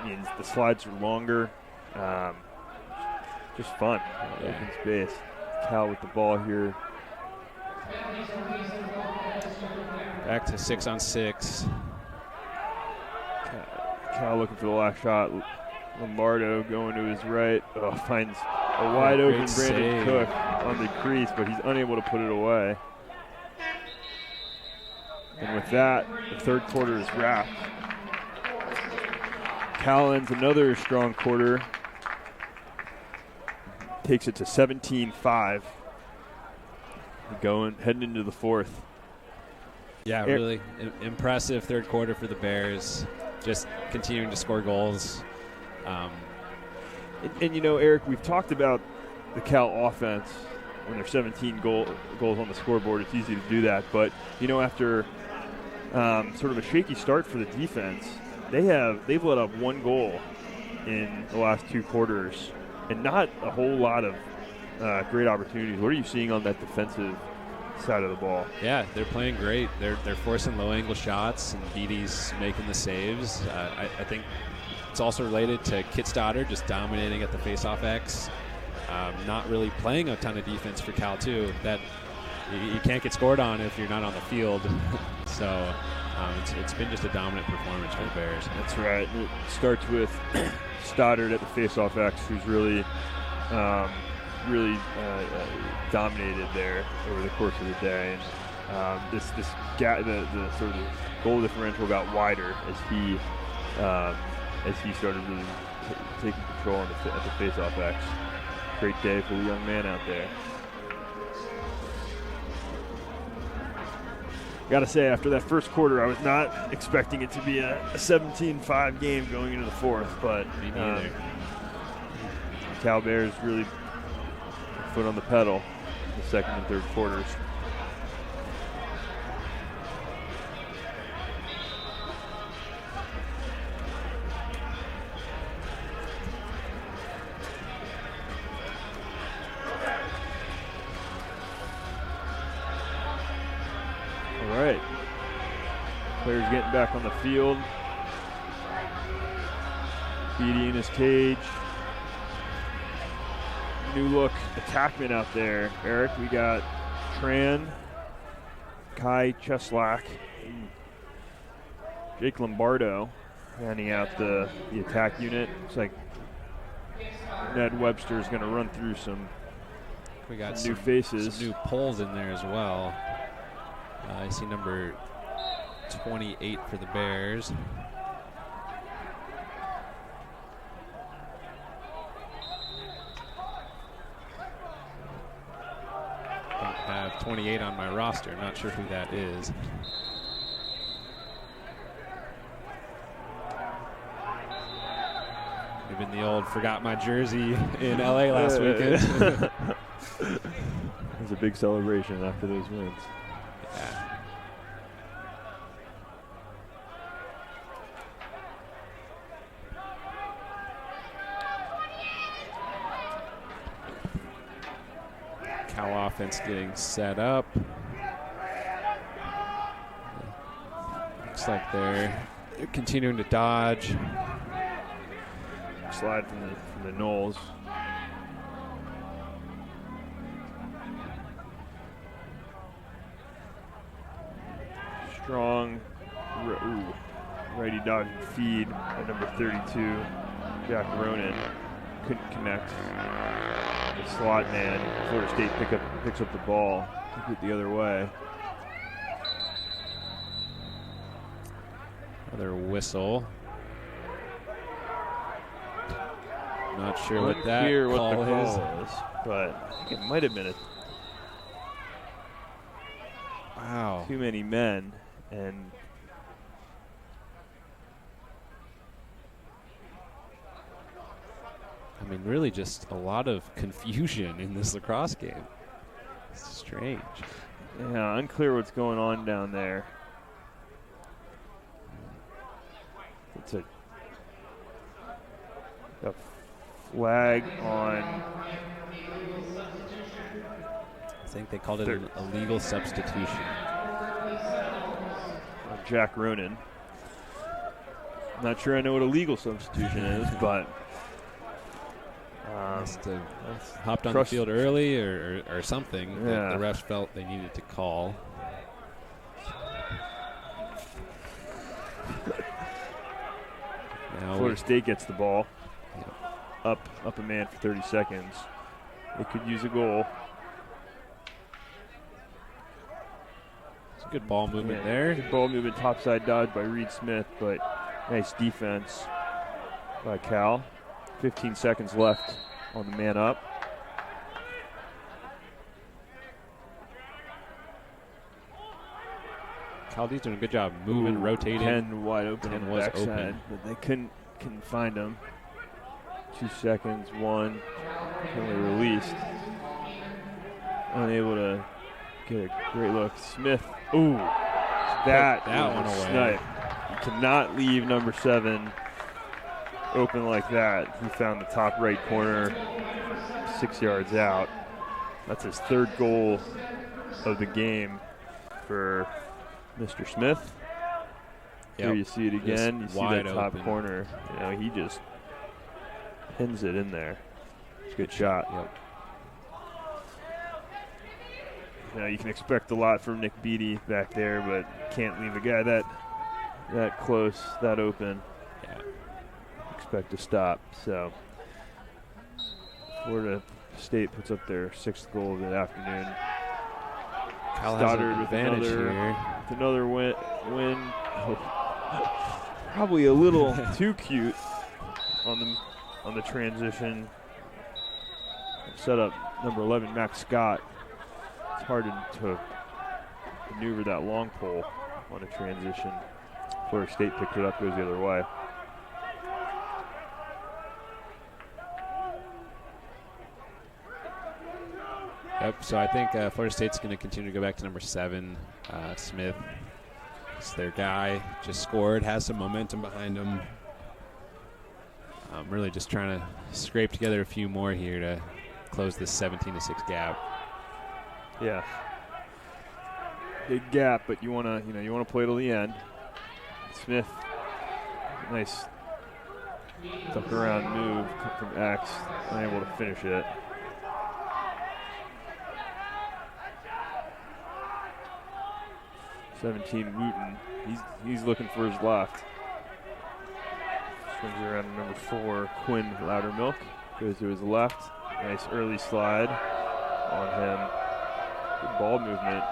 Means the slides are longer. Just fun. Open space. Cal with the ball here. Back to 6-on-6. Cal looking for the last shot. Lombardo going to his right. Finds a wide open Brandon Cook on the crease, but he's unable to put it away. And with that, the third quarter is wrapped. Cal ends another strong quarter. Takes it to 17-5. Heading into the fourth. Yeah, really impressive third quarter for the Bears. Just continuing to score goals. And Eric, we've talked about the Cal offense. When there's 17 goals on the scoreboard, it's easy to do that. But, after sort of a shaky start for the defense, they've let up 1 goal in the last 2 quarters and not a whole lot of great opportunities. What are you seeing on that defensive side of the ball? Yeah, they're playing great. They're forcing low-angle shots, and Beatty's making the saves. I think it's also related to Kit Stoddard just dominating at the face-off X. Not really playing a ton of defense for Cal, too. That you can't get scored on if you're not on the field. So it's been just a dominant performance for the Bears. That's right. It starts with Stoddard at the face-off X, who's really dominated there over the course of the day. And this gap, the sort of goal differential got wider as he started really taking control at the face-off X. Great day for the young man out there. Got to say, after that first quarter, I was not expecting it to be a 17-5 game going into the fourth, but me neither. Cal Bears really foot on the pedal in the second and third quarters. All right. Players getting back on the field. Beatty in his cage. New look attackman out there, Eric. We got Tran, Kai Cheslak, Jake Lombardo handing out the attack unit. Looks like Ned Webster is going to run through some We got new faces. Some new polls in there as well. I see number 28 for the Bears. Don't have 28 on my roster. Not sure who that is. Even the old forgot my jersey in LA last weekend. It was a big celebration after those wins. Yeah. Cal offense getting set up. Looks like they're continuing to dodge. Slide from the Knowles. Strong righty dodge and feed by number 32, Jack Ronan. Couldn't connect. The slot man, Florida State picks up the ball, took it the other way. Another whistle. Not sure what that call is, but I think it might have been wow, too many men, and I mean, really just a lot of confusion in this lacrosse game. It's strange. Yeah, unclear what's going on down there. It's a flag on. I think they called it an illegal substitution. Jack Ronan. Not sure I know what a legal substitution is, but must have hopped on the field early or something that the refs felt they needed to call. Now Florida State gets the ball. Up a man for 30 seconds. They could use a goal. It's a good ball movement there. Good ball movement, topside dodge by Reed Smith, but nice defense by Cal. 15 seconds left on the man up. Caldee's doing a good job moving, rotating. 10 wide open on the was backside, open. but they couldn't find him. 2 seconds, 1, only released. Unable to get a great look. Smith, ooh, that one was a away. snipe. You cannot leave number 7 open like that. He found the top right corner, 6 yards out. That's his 3rd goal of the game for Mr. Smith. Yep. Here you see it again. You Just see that wide top open. corner. You know, he just pins it in there. It's a good shot. Yep. You know, you can expect a lot from Nick Beattie back there, but can't leave a guy that close, that open. Yeah. Expect to stop. So Florida State puts up their 6th goal of the afternoon. Cal has an Stoddard with advantage another, here. with another win. Probably a little too cute on the transition. Set up number 11, Max Scott. It's hard to maneuver that long pole on a transition. Florida State picked it up, goes the other way. Yep, so I think Florida State's going to continue to go back to number 7, Smith. It's their guy, just scored, has some momentum behind him. Really just trying to scrape together a few more here to close this 17-6 gap. Yeah. Big gap, but you want to play till the end. Smith, nice duck around move from X, unable to finish it. Wooten, he's looking for his left. Swings around to number 4, Quinn Loudermilk, goes to his left. Nice early slide on him. Good ball movement.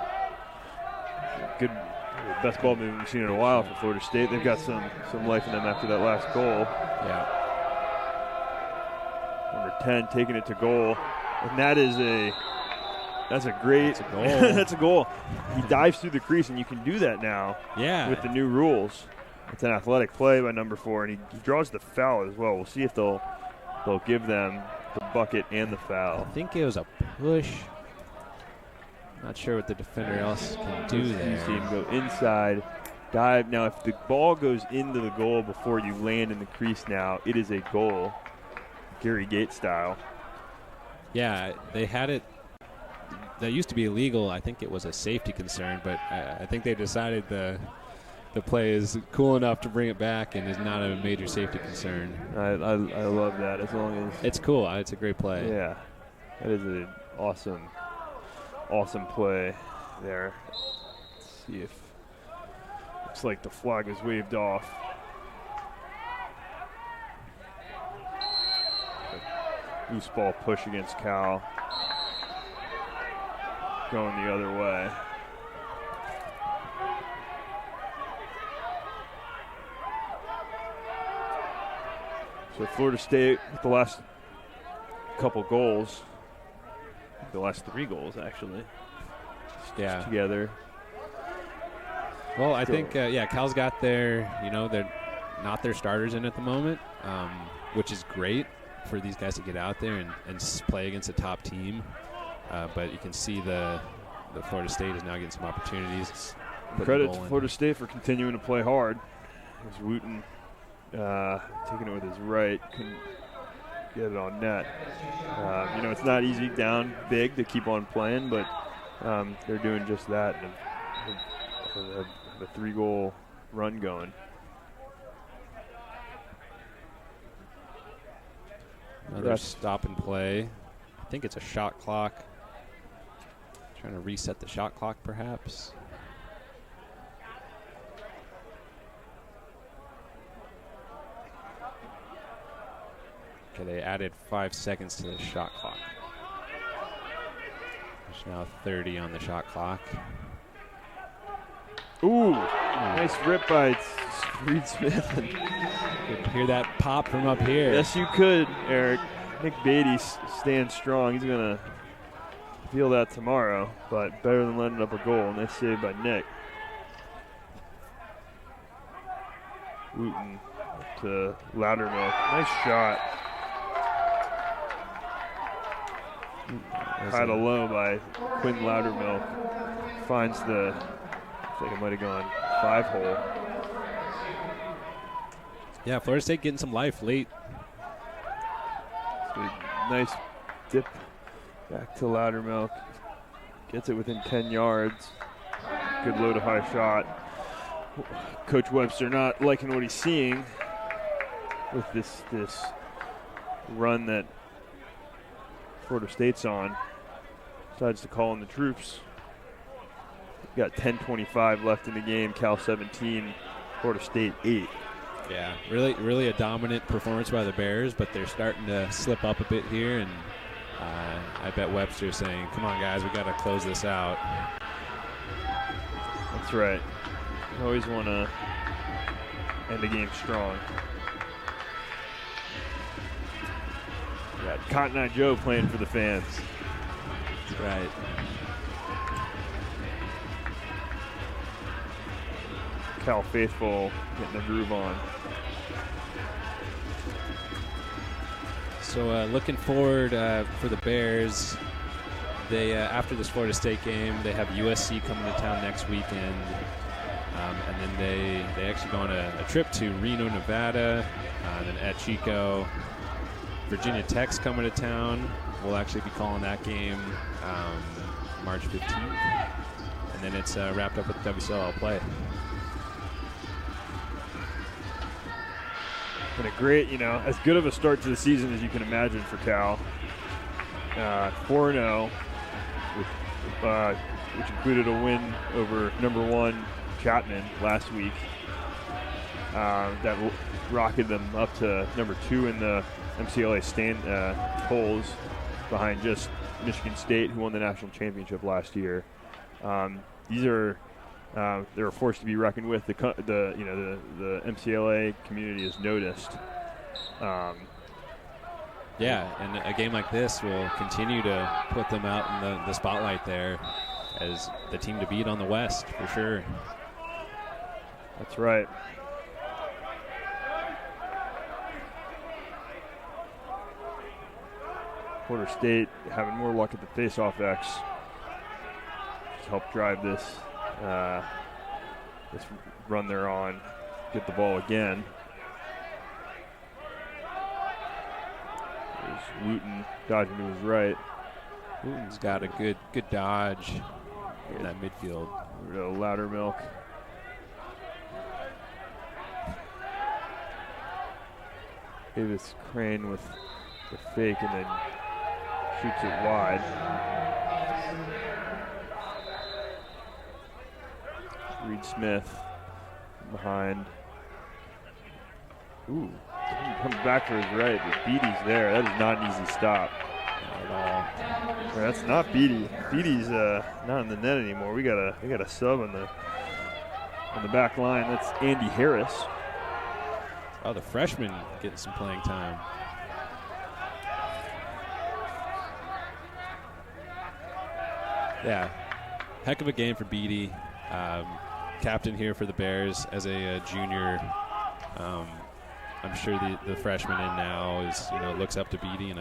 Good, best ball movement we've seen in a while for Florida State. They've got some life in them after that last goal. Yeah. Number 10 taking it to goal, and that's a great goal. that's a goal. He dives through the crease, and you can do that now. Yeah. With the new rules. It's an athletic play by number 4, and he draws the foul as well. We'll see if they'll give them the bucket and the foul. I think it was a push. Not sure what the defender else can do there. You see him go inside, dive. Now, if the ball goes into the goal before you land in the crease now, it is a goal, Gary Gates style. Yeah, they had it. That used to be illegal. I think it was a safety concern, but I think they decided the play is cool enough to bring it back and is not a major safety concern. I love that. As long as it's cool. It's a great play. Yeah, that is an awesome play there. Let's see if looks like the flag is waved off. Loose ball push against Cal. Going the other way. So Florida State with the last couple goals, the last 3 goals actually, stitched together. Well, I think Cal's got they're not their starters in at the moment, which is great for these guys to get out there and play against a top team. But you can see the Florida State is now getting some opportunities. Credit to Florida State for continuing to play hard. There's Wooten taking it with his right, couldn't get it on net. It's not easy down big to keep on playing, but they're doing just that. And have a 3-goal run going. Another stop and play. I think it's a shot clock. Trying to reset the shot clock, perhaps. Okay, they added 5 seconds to the shot clock. There's now 30 on the shot clock. Ooh, nice rip by Reed Smith. Could hear that pop from up here. Yes, you could, Eric. Nick Beatty stands strong. He's going to feel that tomorrow, but better than letting up a goal. Nice save by Nick. Wooten to Loudermilk. Nice shot. High to low by Quinn Loudermilk. Finds the, I think it might have gone 5-hole. Yeah, Florida State getting some life late. So nice dip back to Loudermilk. Gets it within 10 yards. Good low to high shot. Coach Webster not liking what he's seeing with this run that Florida State's on. Decides to call in the troops. We've got 10:25 left in the game. Cal 17, Florida State 8. Yeah, really a dominant performance by the Bears, but they're starting to slip up a bit here, and I bet Webster's saying, come on, guys, we got to close this out. That's right. You always want to end the game strong. We got Cotton Eye Joe playing for the fans. That's right. Cal faithful getting the groove on. So looking forward for the Bears, they after this Florida State game, they have USC coming to town next weekend, and then they actually go on a trip to Reno, Nevada, and then at Chico. Virginia Tech's coming to town. We'll actually be calling that game March 15th, and then it's wrapped up with WCLL play. Been a great, as good of a start to the season as you can imagine for Cal. 4-0, which included a win over number 1 Chapman last week. That rocketed them up to number 2 in the MCLA polls, behind just Michigan State, who won the national championship last year. These are they're a force to be reckoned with. The MCLA community has noticed. Yeah, and a game like this will continue to put them out in the spotlight there as the team to beat on the West, for sure. That's right. Florida State having more luck at the face-off X to help drive this run they're on. Get the ball again. There's Wooten dodging to his right. Wooten's got a good dodge in that midfield. Loudermilk. Davis Crane with the fake and then shoots it wide. Reed Smith behind. Ooh, he comes back for his right, but Beatty's there. That is not an easy stop. Not at all. That's not Beatty. Beatty's not in the net anymore. We got a sub on the back line. That's Andy Harris. Oh, the freshman getting some playing time. Yeah, heck of a game for Beatty. Captain here for the Bears as a junior. I'm sure the freshman in now is looks up to Beatty, and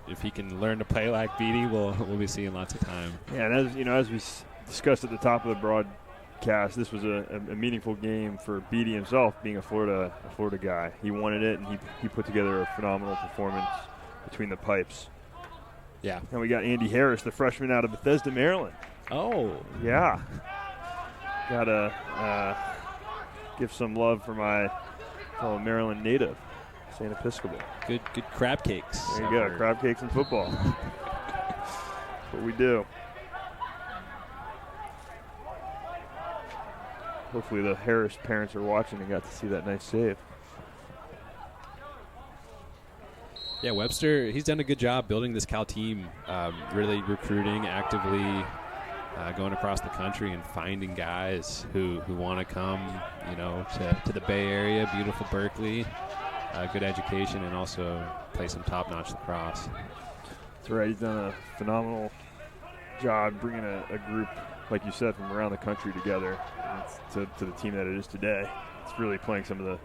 if he can learn to play like Beatty, we'll be seeing lots of time. Yeah, and as we discussed at the top of the broadcast, this was a meaningful game for Beatty himself, being a Florida guy. He wanted it, and he put together a phenomenal performance between the pipes. Yeah. And we got Andy Harris, the freshman out of Bethesda, Maryland. Oh. Yeah. Gotta give some love for my fellow Maryland native, St. Episcopal. Good crab cakes. There you go, crab cakes and football. That's what we do. Hopefully the Harris parents are watching and got to see that nice save. Yeah, Webster, he's done a good job building this Cal team, really recruiting actively. going across the country and finding guys who want to come, to the Bay Area, beautiful Berkeley, good education, and also play some top-notch lacrosse. That's right. He's done a phenomenal job bringing a group, like you said, from around the country together to the team that it is today. It's really playing some of the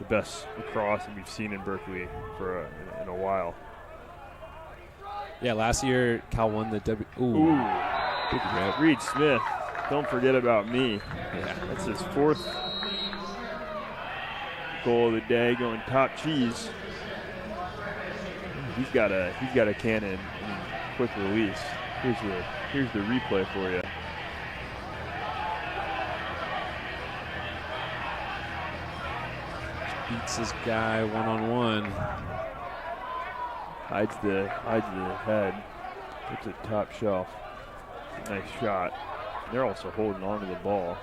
best lacrosse that we've seen in Berkeley in a while. Yeah, last year Cal won the Big rip. Reed Smith, don't forget about me. Yeah, that's his 4th goal of the day, going top cheese. He's got a cannon and quick release. Here's the replay for you. Beats his guy one-on-one. Hides the head. Puts it top shelf. Nice shot. They're also holding on to the ball.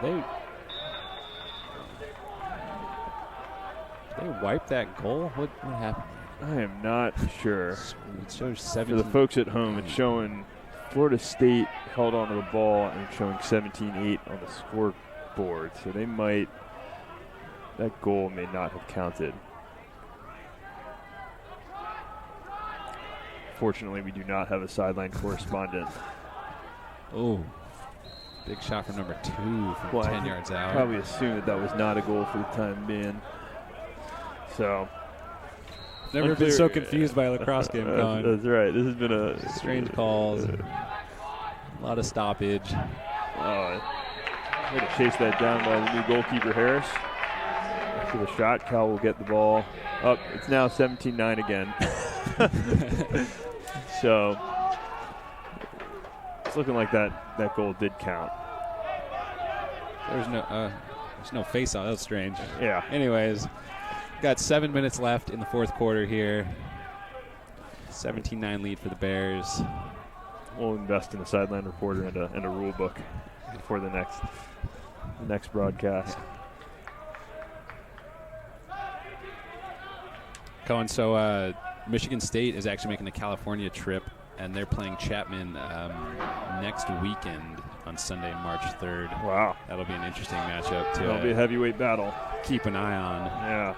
They wiped that goal? What happened? I am not sure. It shows 17. For the folks at home, it's showing Florida State held onto the ball and showing 17-8 on the scoreboard. So that goal may not have counted. Fortunately, we do not have a sideline correspondent. Oh, big shot from number 2 from 10 yards out. Probably assumed that was not a goal for the time being. So, never been so confused by a lacrosse game going. That's right. This has been a strange calls, a lot of stoppage. Way to chase that down by the new goalkeeper Harris. After the shot, Cal will get the ball up. It's now 17-9 again. So it's looking like that goal did count. There's no face-off. That was strange. Yeah. Anyways, got 7 minutes left in the 4th quarter here. 17-9 lead for the Bears. We'll invest in a sideline reporter and a rule book for the next broadcast. Cohen, so Michigan State is actually making a California trip, and they're playing Chapman next weekend on Sunday, March 3rd. Wow. That'll be an interesting matchup to That'll be a heavyweight battle. Keep an eye on. Yeah.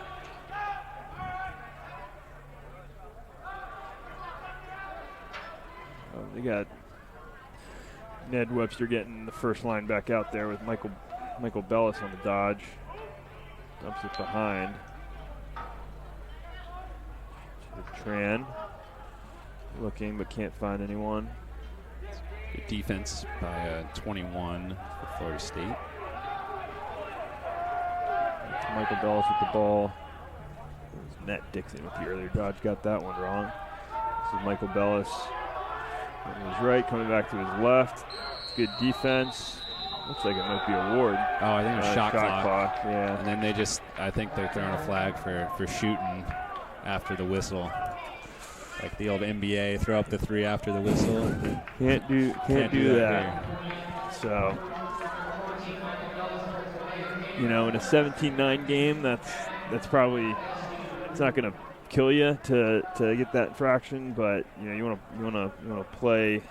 They got Ned Webster getting the first line back out there with Michael Bellis on the dodge. Dumps it behind. Tran looking but can't find anyone. Good defense by 21 for Florida State. It's Michael Bellis with the ball. Matt Dixon with the earlier dodge got that one wrong. This is Michael Bellis on his right, coming back to his left. Good defense. Looks like it might be a ward. Oh, I think it was shot clock. Yeah. And then I think they're throwing a flag for shooting after the whistle. Like the old NBA, throw up the 3 after the whistle. Can't do that. So, in a 17-9 game, that's probably, it's not going to kill you to get that fraction, but you want to play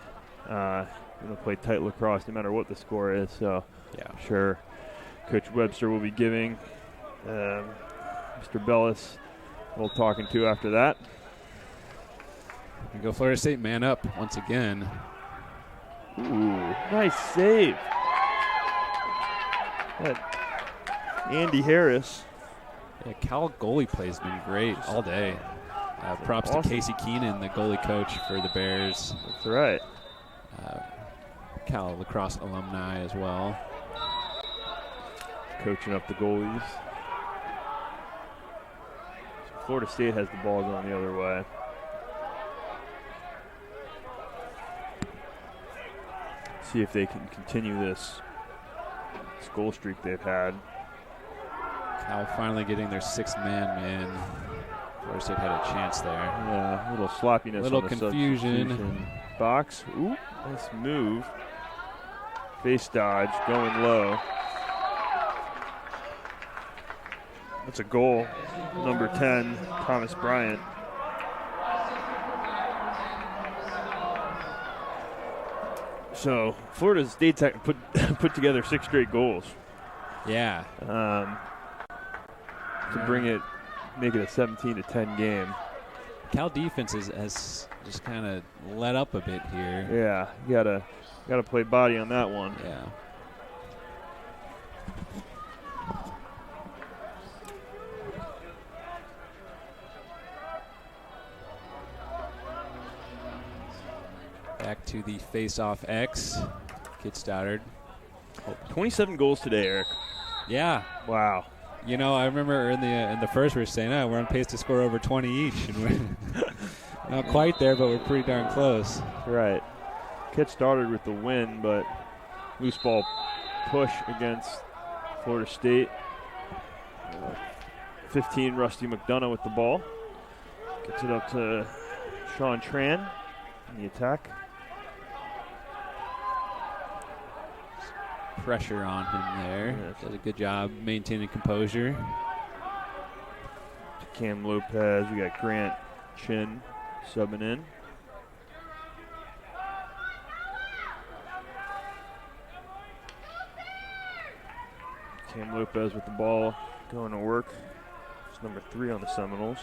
tight lacrosse no matter what the score is. So, yeah, I'm sure Coach Webster will be giving Mr. Bellis a little talking to after that. And go Florida State, man up once again. Ooh, nice save. Andy Harris. Yeah, Cal goalie play has been great all day. Props to Casey Keenan, the goalie coach for the Bears. That's right. Cal lacrosse alumni as well. Coaching up the goalies. So Florida State has the ball going the other way. See if they can continue this goal streak they've had. Cal finally getting their 6th man in. Florida State had a chance there. Yeah, a little sloppiness. Little on the confusion. Box. Ooh, nice move. Face dodge, going low. That's a goal. Number 10, Thomas Bryant. So Florida State's put together 6 straight goals. Yeah. To make it a 17-10 game. Cal defense has just kind of let up a bit here. Yeah, you gotta play body on that one. Yeah. Back to the face-off X. Kid Stoddard. 27 goals today, Eric. Yeah. Wow. You know, I remember in the first we were saying, we're on pace to score over 20 each. And we're not quite there, but we're pretty darn close. Right. Kit started with the win, but loose ball push against Florida State. 15, Rusty McDonough with the ball. Gets it up to Sean Tran in the attack. Pressure on him there. Yes. Does a good job maintaining composure. Cam Lopez. We got Grant Chin subbing in. Cam Lopez with the ball going to work. It's number 3 on the Seminoles.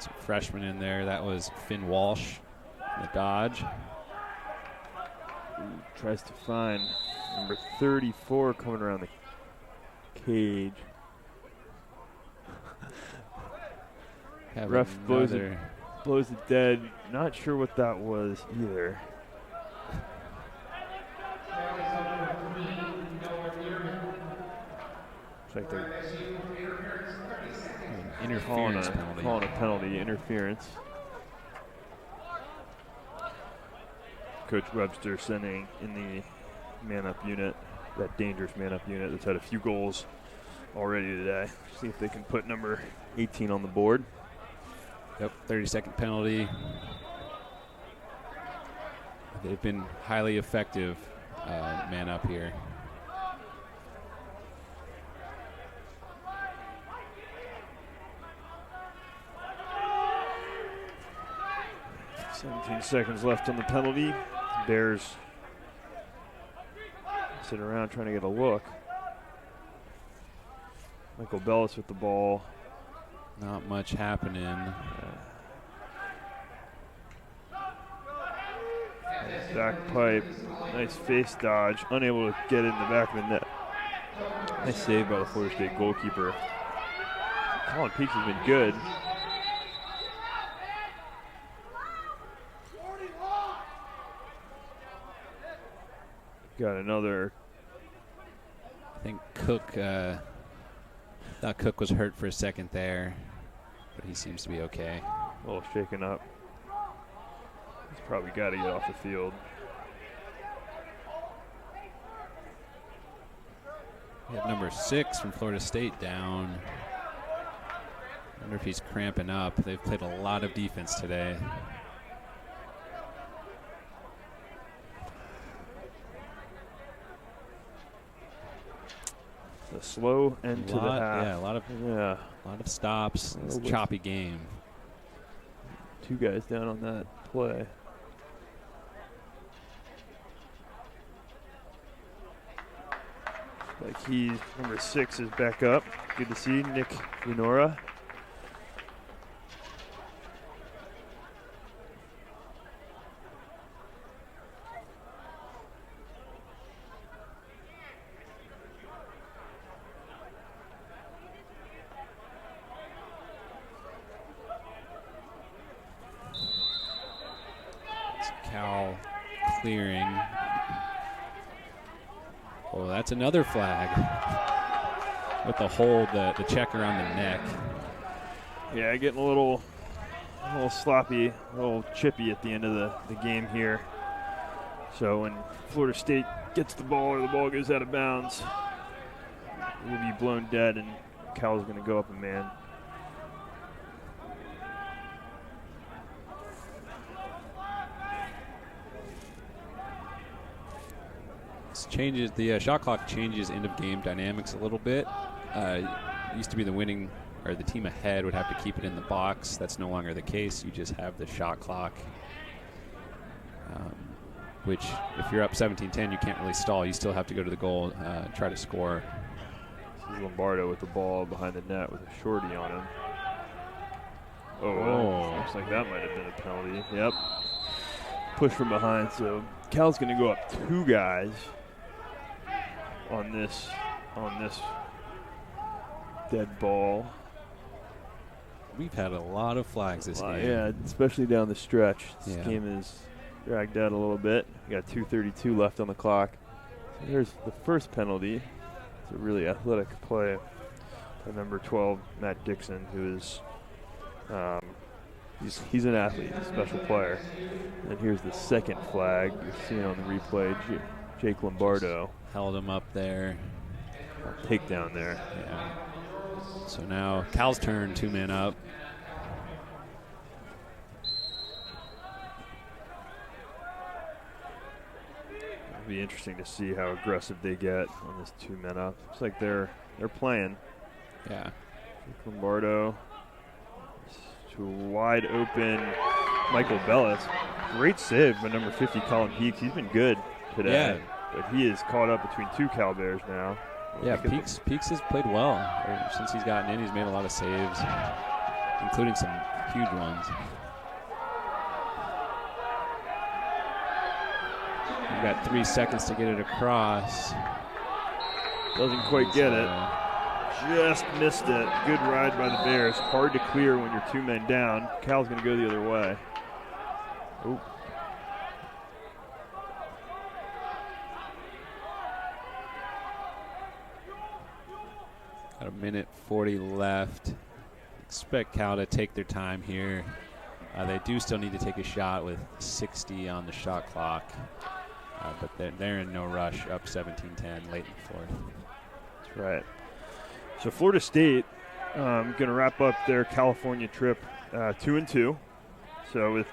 Some freshmen in there. That was Finn Walsh, the Dodge. Tries to find number 34 coming around the cage. Ref blows it dead. Not sure what that was either. It's like they're interference penalty. Calling a penalty, interference. Coach Webster sending in the man-up unit, that dangerous man-up unit that's had a few goals already today. See if they can put number 18 on the board. Yep, 30-second penalty. They've been highly effective man up here. $17 seconds left on the penalty. Bears sitting around trying to get a look. Michael Bellis with the ball. Not much happening. Back pipe. Nice face dodge. Unable to get in the back of the net. Nice save by the Florida State goalkeeper. Colin Peaks has been good. Got another. I think Cook, thought Cook was hurt for a second there, but he seems to be okay. A little shaken up. He's probably got to get off the field. We have number 6 from Florida State down. I wonder if he's cramping up. They've played a lot of defense today. A slow end to the half. Yeah, a lot of stops. It's a choppy game. 2 guys down on that play. Like number 6 is back up. Good to see Nick Lenora. Cal clearing. Oh, that's another flag with the hold, the check around the neck. Yeah, getting a little sloppy, a little chippy at the end of the game here. So when Florida State gets the ball or the ball goes out of bounds, it will be blown dead, and Cal's going to go up a man. changes. The shot clock changes end of game dynamics a little bit. It used to be the winning or the team ahead would have to keep it in the box. That's no longer the case. You just have the shot clock, which if you're up 17-10, you can't really stall. You still have to go to the goal, try to score. This is Lombardo with the ball behind the net with a shorty on him. Looks like that might have been a penalty. Yep. Push from behind, so Cal's going to go up 2 guys on this dead ball. We've had a lot of flags this game. Yeah, especially down the stretch. This Yeah. game is dragged out a little bit. We got 2:32 left on the clock. So here's the first penalty. It's a really athletic play by number 12, Matt Dixon, who is he's an athlete, a special player. And here's the second flag. You're seeing on the replay, Jake Lombardo. Held him up there. Takedown there. Yeah. So now Cal's turn, 2 men up. It'll be interesting to see how aggressive they get on this 2 men up. Looks like they're playing. Yeah. Jake Lombardo to a wide open Michael Bellis. Great save by number 50, Colin Peaks. He's been good today. Yeah. But he is caught up between 2 Cal Bears now. Yeah, Peaks has played well. Since he's gotten in, he's made a lot of saves, including some huge ones. We've got 3 seconds to get it across. Doesn't quite get it. Just missed it. Good ride by the Bears. Hard to clear when you're 2 men down. Cal's going to go the other way. Oop. Got a minute 40 left. Expect Cal to take their time here. They do still need to take a shot with 60 on the shot clock. But they're in no rush, up 17-10 late in the fourth. That's right. So Florida State going to wrap up their California trip 2-2. So with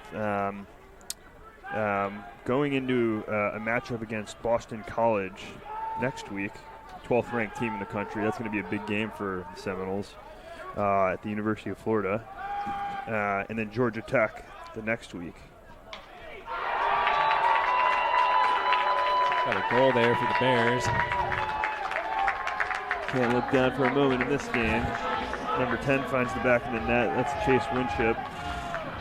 going into a matchup against Boston College next week, 12th ranked team in the country. That's going to be a big game for the Seminoles at the University of Florida. And then Georgia Tech the next week. Got a goal there for the Bears. Can't look down for a moment in this game. Number 10 finds the back of the net. That's Chase Winship.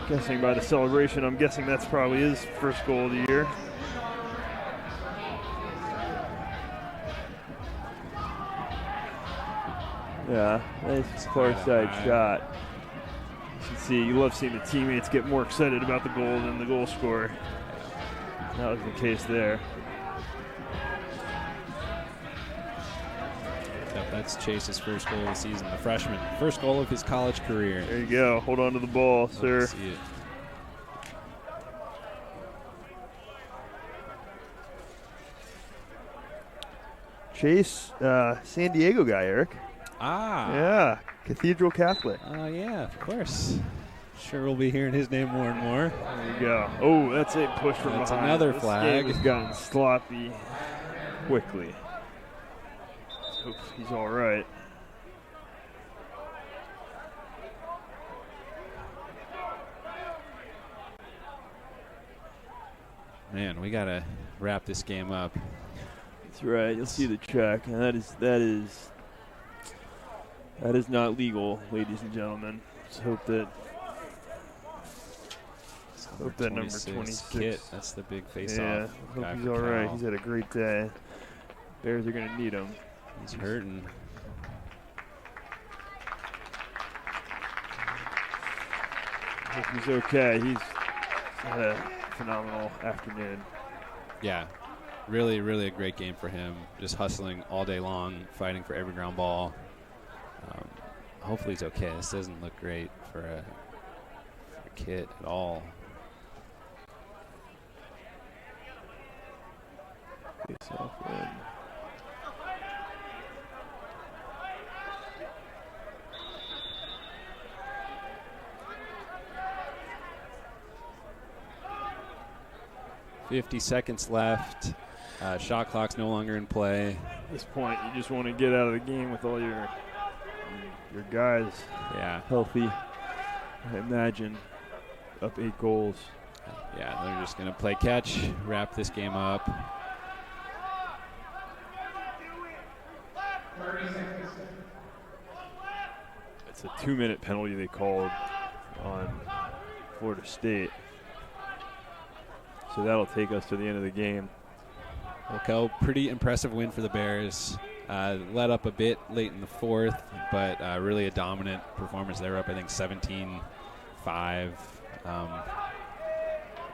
Guessing by the celebration, I'm guessing that's probably his first goal of the year. Yeah, nice far side shot. You can see, you love seeing the teammates get more excited about the goal than the goal scorer. That was the case there. Yep, that's Chase's first goal of the season, the freshman. First goal of his college career. There you go. Hold on to the ball, sir. See it. Chase, San Diego guy, Eric. Ah. Yeah, Cathedral Catholic. Yeah, of course. Sure we'll be hearing his name more and more. There you go. Oh, that's a push from That's behind. another this flag. Game has gotten sloppy quickly. Let's hope he's all right. Man, we got to wrap this game up. That's right. You'll see the check, and that is not legal, ladies and gentlemen. Let's hope that number 26 Kit, that's the big face-off. Yeah, guy hope he's for all right. Cal. He's had a great day. Bears are going to need him. He's hurting. Hope he's okay. He's had a phenomenal afternoon. Yeah, really, really a great game for him. Just hustling all day long, fighting for every ground ball. Hopefully he's okay. This doesn't look great for a kid at all. Face off win. .50 seconds left. Shot clock's no longer in play. At this point, you just want to get out of the game with all your guys healthy. I imagine up 8 goals. Yeah, they're just going to play catch, wrap this game up. It's a 2-minute penalty they called on Florida State. So that'll take us to the end of the game. Okay, pretty impressive win for the Bears. Let up a bit late in the fourth, but really a dominant performance. They were up, I think, 17-5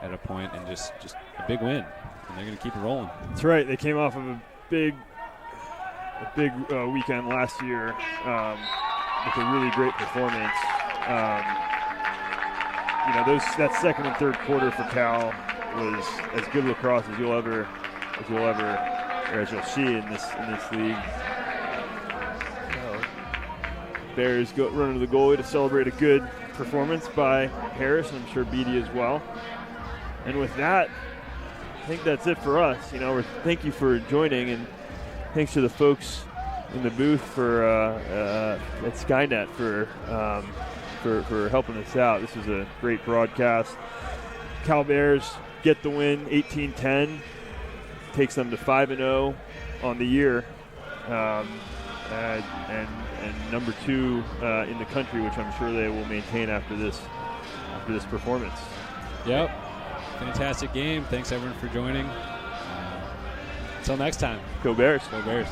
at a point, and just a big win. And they're going to keep it rolling. That's right. They came off of a big weekend last year with a really great performance. That second and third quarter for Cal was as good lacrosse as you'll see in this league. Bears running to the goalie to celebrate a good performance by Harris, and I'm sure Beatty as well. And with that, I think that's it for us. Thank you for joining, and thanks to the folks in the booth for at Skynet for helping us out. This was a great broadcast. Cal Bears get the win, 18-10. Takes them to 5-0 on the year, and number 2 in the country, which I'm sure they will maintain after this performance. Yep, fantastic game. Thanks everyone for joining. Until next time. Go Bears. Go Bears.